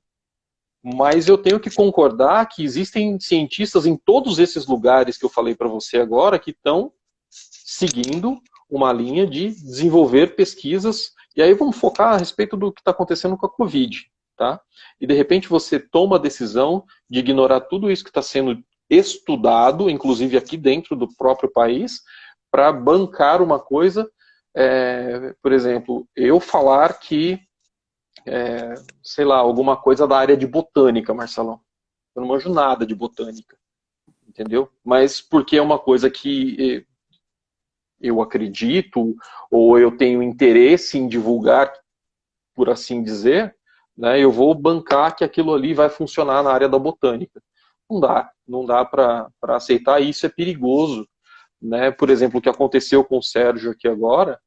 mas eu tenho que concordar que existem cientistas em todos esses lugares que eu falei para você agora que estão seguindo uma linha de desenvolver pesquisas. E aí vamos focar a respeito do que está acontecendo com a Covid. Tá? E de repente você toma a decisão de ignorar tudo isso que está sendo estudado, inclusive aqui dentro do próprio país, para bancar uma coisa, por exemplo, eu falar que, sei lá, alguma coisa da área de botânica, Marcelão. Eu não manjo nada de botânica, entendeu? Mas porque é uma coisa que eu acredito, ou eu tenho interesse em divulgar, por assim dizer, né, eu vou bancar que aquilo ali vai funcionar na área da botânica. Não dá para aceitar, e isso é perigoso. Né? Por exemplo, o que aconteceu com o Sérgio aqui agora,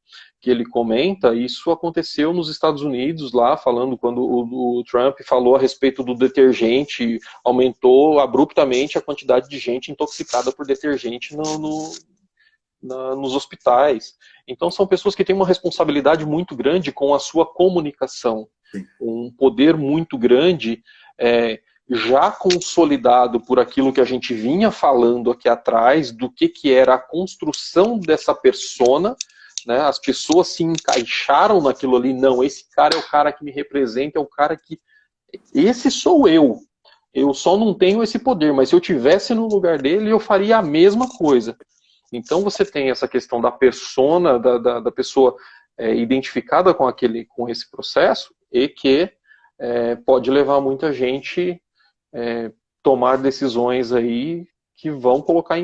que ele comenta, isso aconteceu nos Estados Unidos, lá, falando quando o Trump falou a respeito do detergente, aumentou abruptamente a quantidade de gente intoxicada por detergente nos hospitais. Então são pessoas que têm uma responsabilidade muito grande com a sua comunicação, um poder muito grande, já consolidado por aquilo que a gente vinha falando aqui atrás, do que era a construção dessa persona, né? As pessoas se encaixaram naquilo ali. Não, esse cara é o cara que me representa, é o cara que... Esse sou eu. Eu só não tenho esse poder, mas se eu tivesse no lugar dele, eu faria a mesma coisa. Então você tem essa questão da persona, da pessoa identificada com esse processo, e que pode levar muita gente tomar decisões aí que vão colocar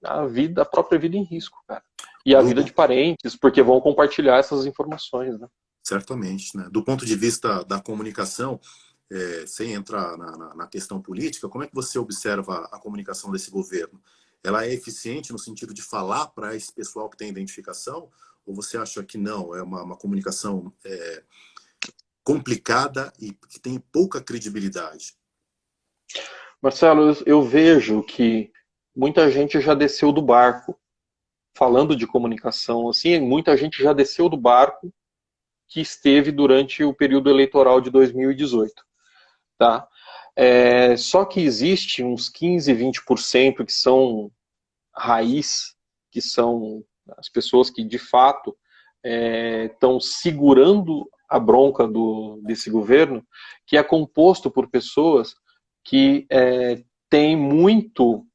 a própria vida em risco, cara. E a vida de parentes, porque vão compartilhar essas informações, né? Certamente, né? Do ponto de vista da comunicação, sem entrar na questão política, como é que você observa a comunicação desse governo? Ela é eficiente no sentido de falar para esse pessoal que tem identificação? Ou você acha que não? É uma comunicação complicada e que tem pouca credibilidade? Marcelo, eu vejo que muita gente já desceu do barco. Falando de comunicação, assim, muita gente já desceu do barco que esteve durante o período eleitoral de 2018. Tá? Só que existe uns 15, 20% que são raiz, que são as pessoas que de fato estão segurando a bronca desse governo, que é composto por pessoas que têm muito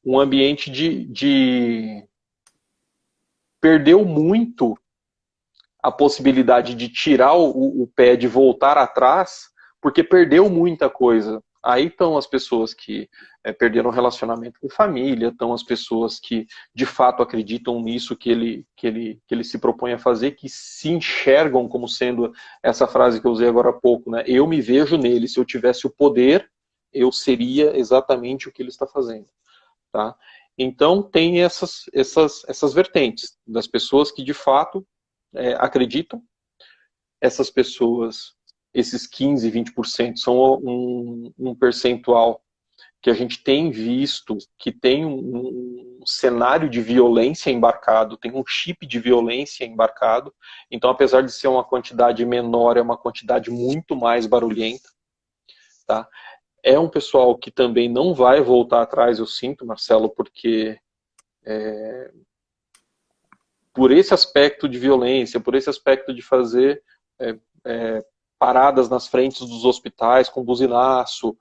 um ambiente perdeu muito a possibilidade de tirar o pé, de voltar atrás, porque perdeu muita coisa. Aí estão as pessoas que perderam relacionamento com família, estão as pessoas que de fato acreditam nisso que ele se propõe a fazer, que se enxergam como sendo essa frase que eu usei agora há pouco, né? Eu me vejo nele, se eu tivesse o poder, eu seria exatamente o que ele está fazendo. Tá? Então tem essas vertentes das pessoas que de fato acreditam. Essas pessoas, esses 15, 20% são um percentual que a gente tem visto que tem um cenário de violência embarcado, tem um chip de violência embarcado. Então, apesar de ser uma quantidade menor, é uma quantidade muito mais barulhenta. Tá? É um pessoal que também não vai voltar atrás, eu sinto, Marcelo, porque por esse aspecto de violência, por esse aspecto de fazer paradas nas frentes dos hospitais com buzinaço,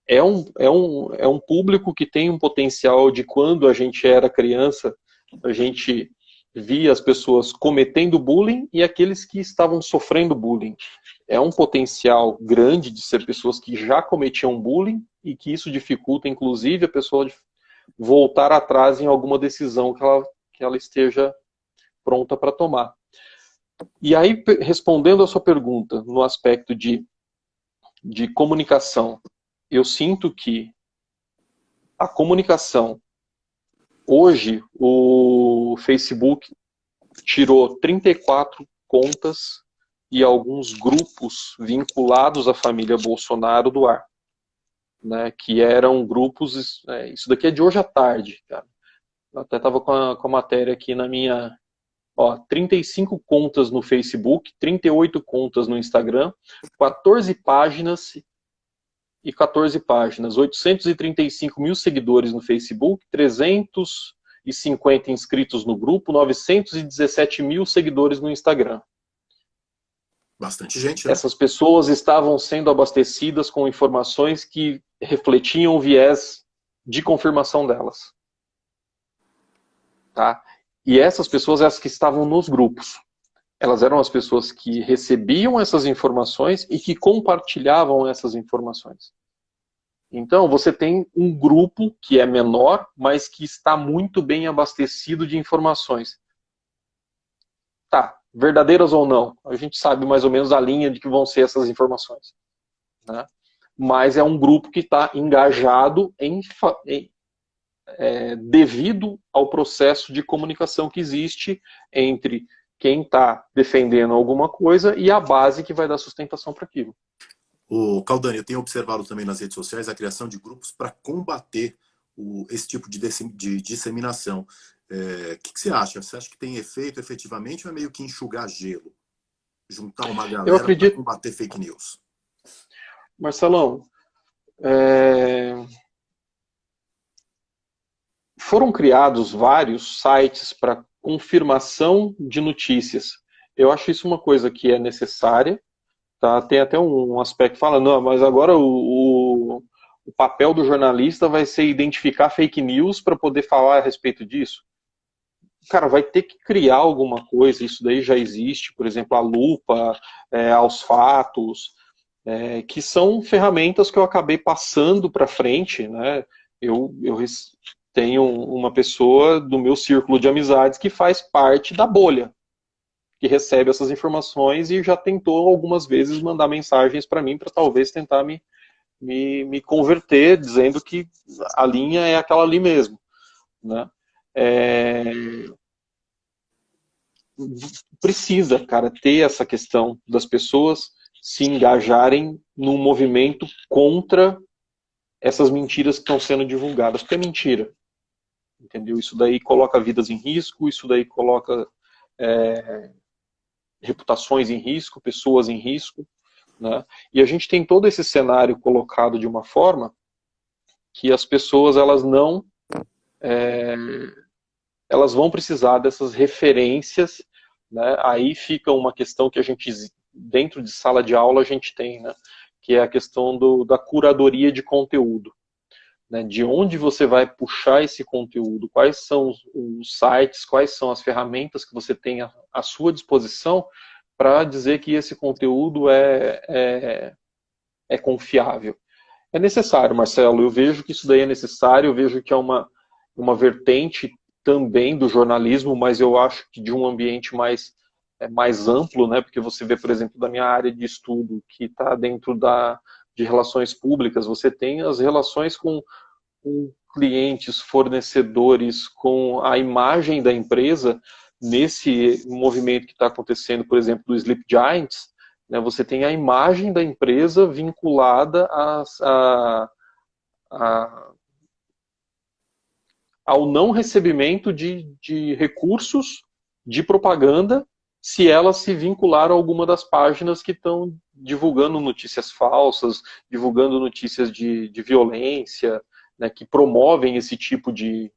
é um público que tem um potencial de, quando a gente era criança, a gente via as pessoas cometendo bullying e aqueles que estavam sofrendo bullying. É um potencial grande de ser pessoas que já cometiam bullying e que isso dificulta, inclusive, a pessoa de voltar atrás em alguma decisão que ela esteja pronta para tomar. E aí, respondendo a sua pergunta, no aspecto de comunicação, eu sinto que a comunicação, hoje, o Facebook tirou 34 contas e alguns grupos vinculados à família Bolsonaro do ar, né, que eram grupos, isso daqui é de hoje à tarde, cara. Eu até estava com a matéria aqui na minha, 35 contas no Facebook, 38 contas no Instagram, 14 páginas e 14 páginas, 835 mil seguidores no Facebook, 350 inscritos no grupo, 917 mil seguidores no Instagram. Bastante gente, né? Essas pessoas estavam sendo abastecidas com informações que refletiam o viés de confirmação delas. Tá? E essas pessoas, as que estavam nos grupos, elas eram as pessoas que recebiam essas informações e que compartilhavam essas informações. Então, você tem um grupo que é menor, mas que está muito bem abastecido de informações. Tá, verdadeiras ou não, a gente sabe mais ou menos a linha de que vão ser essas informações. Né? Mas é um grupo que está engajado devido ao processo de comunicação que existe entre quem está defendendo alguma coisa e a base que vai dar sustentação para aquilo. O Caldani, eu tenho observado também nas redes sociais a criação de grupos para combater esse tipo de disseminação. O que você acha? Você acha que tem efeito efetivamente ou é meio que enxugar gelo? Juntar uma galera para combater fake news? Marcelão, foram criados vários sites para confirmação de notícias. Eu acho isso uma coisa que é necessária. Tá? Tem até um aspecto que fala, não, mas agora o papel do jornalista vai ser identificar fake news para poder falar a respeito disso. Cara, vai ter que criar alguma coisa, isso daí já existe, por exemplo, a lupa, aos fatos, que são ferramentas que eu acabei passando para frente, né? Eu tenho uma pessoa do meu círculo de amizades que faz parte da bolha, que recebe essas informações e já tentou algumas vezes mandar mensagens para mim para talvez tentar me converter, dizendo que a linha é aquela ali mesmo, né? Precisa, cara, ter essa questão das pessoas se engajarem num movimento contra essas mentiras que estão sendo divulgadas, porque é mentira, entendeu? Isso daí coloca vidas em risco, isso daí coloca reputações em risco, pessoas em risco, né? E a gente tem todo esse cenário colocado de uma forma que as pessoas elas vão precisar dessas referências, né? Aí fica uma questão que a gente, dentro de sala de aula, a gente tem, né? Que é a questão da curadoria de conteúdo, né? De onde você vai puxar esse conteúdo, quais são os sites, quais são as ferramentas que você tem à sua disposição para dizer que esse conteúdo é confiável. É necessário, Marcelo, eu vejo que isso daí é necessário, eu vejo que é uma vertente também do jornalismo, mas eu acho que de um ambiente mais amplo, né? Porque você vê, por exemplo, da minha área de estudo, que está dentro de relações públicas, você tem as relações com clientes, fornecedores, com a imagem da empresa, nesse movimento que está acontecendo, por exemplo, do Sleep Giants, né? Você tem a imagem da empresa vinculada ao não recebimento de recursos de propaganda se ela se vincular a alguma das páginas que estão divulgando notícias falsas, divulgando notícias de violência, né, que promovem esse tipo de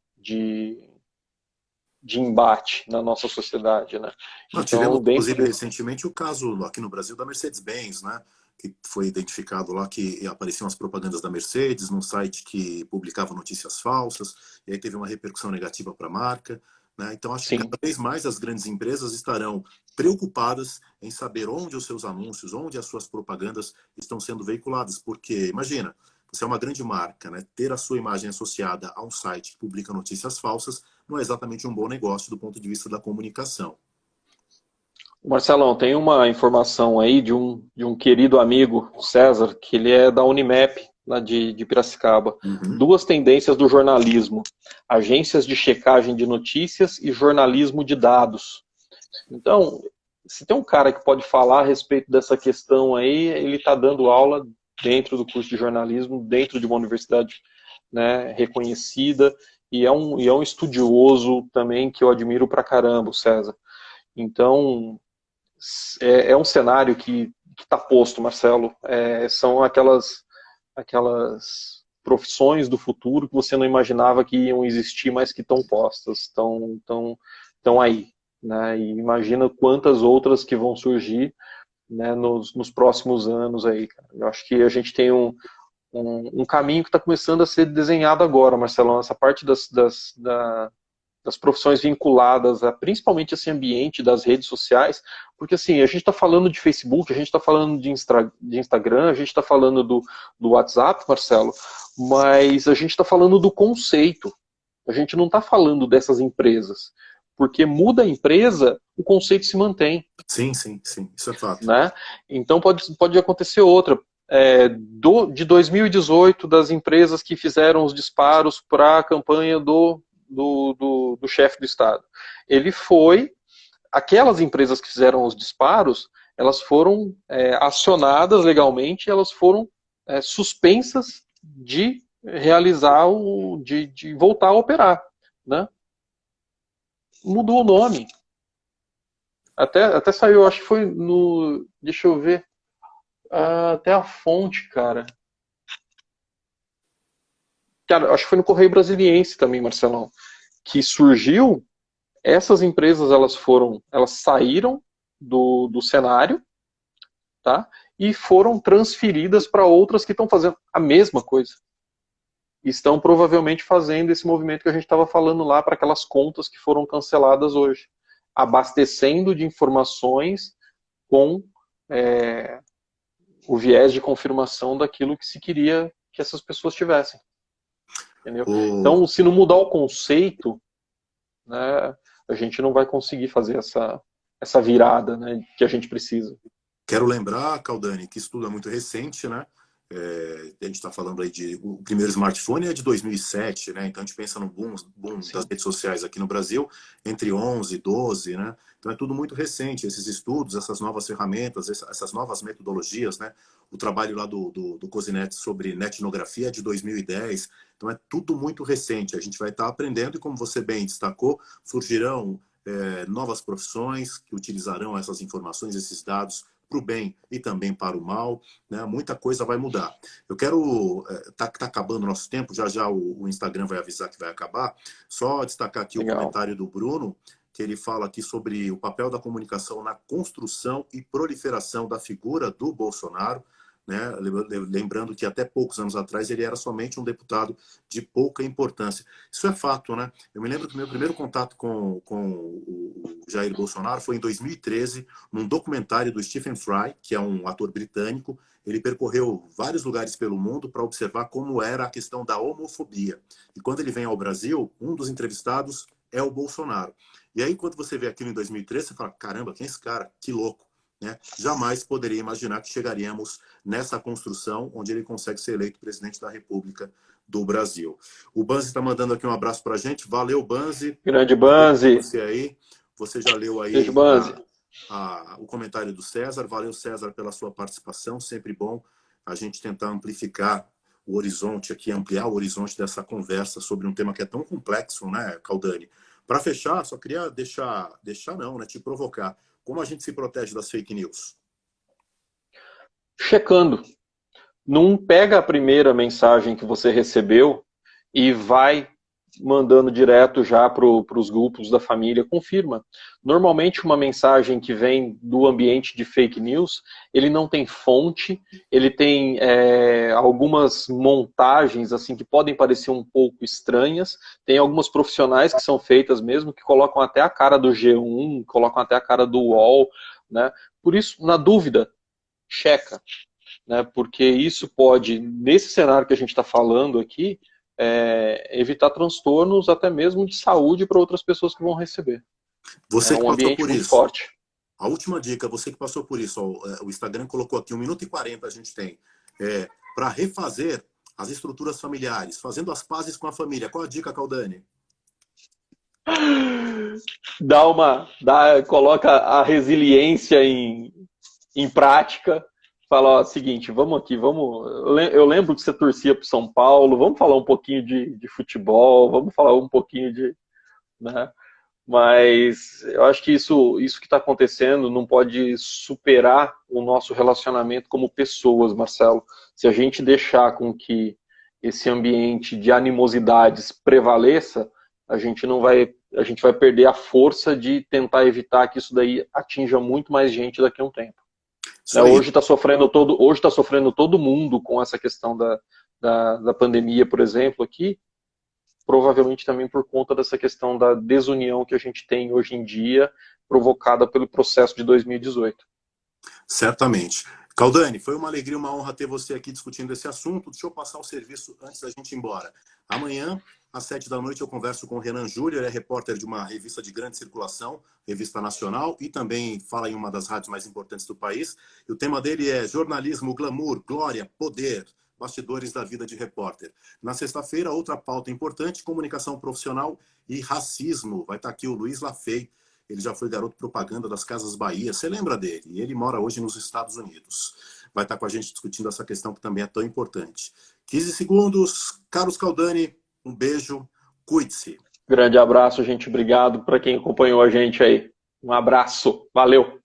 embate na nossa sociedade, né? Nós tivemos, inclusive, recentemente o caso aqui no Brasil da Mercedes-Benz, né? Que foi identificado lá que apareciam as propagandas da Mercedes num site que publicava notícias falsas, e aí teve uma repercussão negativa para a marca, né? Então acho que cada vez mais as grandes empresas estarão preocupadas em saber onde os seus anúncios, onde as suas propagandas estão sendo veiculadas, porque imagina, você é uma grande marca, né? Ter a sua imagem associada a um site que publica notícias falsas não é exatamente um bom negócio do ponto de vista da comunicação. Marcelão, tem uma informação aí de um querido amigo, César, que ele é da Unimap, lá de Piracicaba. Uhum. 2 tendências do jornalismo: agências de checagem de notícias e jornalismo de dados. Então, se tem um cara que pode falar a respeito dessa questão aí, ele está dando aula dentro do curso de jornalismo, dentro de uma universidade, né, reconhecida, e é um estudioso também que eu admiro pra caramba, o César. Então, é um cenário que está posto, Marcelo. São aquelas profissões do futuro que você não imaginava que iam existir, mas que estão postas, estão aí, né? E imagina quantas outras que vão surgir, né, nos próximos anos aí, cara. Eu acho que a gente tem um caminho que está começando a ser desenhado agora, Marcelão, essa parte das profissões vinculadas a principalmente esse ambiente das redes sociais, porque assim, a gente está falando de Facebook, a gente está falando de Instagram, a gente está falando do WhatsApp, Marcelo, mas a gente está falando do conceito, a gente não está falando dessas empresas, porque muda a empresa, o conceito se mantém. Sim, isso é fato. Né? Então pode acontecer outra. De 2018, das empresas que fizeram os disparos para a campanha do chefe do Estado. Ele foi aquelas empresas que fizeram os disparos, elas foram acionadas legalmente, elas foram suspensas de realizar de voltar a operar, né? Mudou o nome. Até saiu, acho que foi no. Deixa eu ver. Até a fonte, cara. Cara, acho que foi no Correio Brasiliense também, Marcelão. Que surgiu. Essas empresas, elas saíram do cenário, tá? E foram transferidas para outras que estão fazendo a mesma coisa. Estão provavelmente fazendo esse movimento que a gente estava falando lá para aquelas contas que foram canceladas hoje, abastecendo de informações com o viés de confirmação daquilo que se queria que essas pessoas tivessem. Entendeu? Então, se não mudar o conceito, né, a gente não vai conseguir fazer essa virada, né, que a gente precisa. Quero lembrar, Caldani, que isso tudo é muito recente, né? A gente está falando aí o primeiro smartphone é de 2007, né? Então a gente pensa no boom das redes sociais aqui no Brasil entre 11 e 12, né? Então é tudo muito recente, esses estudos, essas novas ferramentas, essas novas metodologias, né? O trabalho lá do Cozinet sobre netnografia é de 2010, então é tudo muito recente. A gente vai estar aprendendo e, como você bem destacou, surgirão novas profissões que utilizarão essas informações, esses dados para o bem e também para o mal, né? Muita coisa vai mudar. Eu quero... Tá acabando o nosso tempo, já o Instagram vai avisar que vai acabar. Só destacar aqui Legal. O comentário do Bruno, que ele fala aqui sobre o papel da comunicação na construção e proliferação da figura do Bolsonaro, né? Lembrando que até poucos anos atrás ele era somente um deputado de pouca importância. Isso é fato, né? Eu me lembro que o meu primeiro contato com o Jair Bolsonaro foi em 2013, num documentário do Stephen Fry, que é um ator britânico. Ele percorreu vários lugares pelo mundo para observar como era a questão da homofobia. E quando ele vem ao Brasil, um dos entrevistados é o Bolsonaro. E aí, quando você vê aquilo em 2013, você fala, caramba, quem é esse cara? Que louco. Né? Jamais poderia imaginar que chegaríamos nessa construção onde ele consegue ser eleito presidente da República do Brasil. O Banzi está mandando aqui um abraço para a gente. Valeu, Banzi. Grande Banzi. Você já leu aí Beijo, Banzi. O comentário do César. Valeu, César, pela sua participação. Sempre bom a gente tentar amplificar o horizonte aqui, ampliar o horizonte dessa conversa sobre um tema que é tão complexo, né, Caldani? Para fechar, só queria te provocar. Como a gente se protege das fake news? Checando. Não pega a primeira mensagem que você recebeu e vai mandando direto já para os grupos da família. Confirma. Normalmente uma mensagem que vem do ambiente de fake news, ele não tem fonte, ele tem algumas montagens assim que podem parecer um pouco estranhas. Tem algumas profissionais que são feitas mesmo, que colocam até a cara do G1, colocam até a cara do UOL, né? Por isso, na dúvida, checa, né? Porque isso pode, nesse cenário que a gente está falando aqui, evitar transtornos até mesmo de saúde para outras pessoas que vão receber. Você que um passou ambiente por muito isso. Forte. A última dica, você que passou por isso, o Instagram colocou aqui 1 minuto e 40 a gente tem, para refazer as estruturas familiares, fazendo as pazes com a família. Qual a dica, Caldani? Coloca a resiliência em prática. Fala, ó, seguinte, vamos aqui, eu lembro que você torcia para São Paulo, vamos falar um pouquinho de futebol, vamos falar um pouquinho né? Mas eu acho que isso que está acontecendo não pode superar o nosso relacionamento como pessoas, Marcelo. Se a gente deixar com que esse ambiente de animosidades prevaleça, a gente vai perder a força de tentar evitar que isso daí atinja muito mais gente daqui a um tempo. Hoje está sofrendo todo mundo com essa questão da pandemia, por exemplo, aqui, provavelmente também por conta dessa questão da desunião que a gente tem hoje em dia, provocada pelo processo de 2018. Certamente. Caldani, foi uma alegria, uma honra ter você aqui discutindo esse assunto. Deixa eu passar o serviço antes da gente ir embora. Amanhã, às 7h, eu converso com o Renan Júlio, ele é repórter de uma revista de grande circulação, revista nacional, e também fala em uma das rádios mais importantes do país. E o tema dele é jornalismo, glamour, glória, poder, bastidores da vida de repórter. Na sexta-feira, outra pauta importante, comunicação profissional e racismo. Vai estar aqui o Luiz Lafay, Ele já foi garoto propaganda das Casas Bahia. Você lembra dele? E ele mora hoje nos Estados Unidos. Vai estar com a gente discutindo essa questão que também é tão importante. 15 segundos. Carlos Caldani, um beijo. Cuide-se. Grande abraço, gente. Obrigado para quem acompanhou a gente aí. Um abraço. Valeu.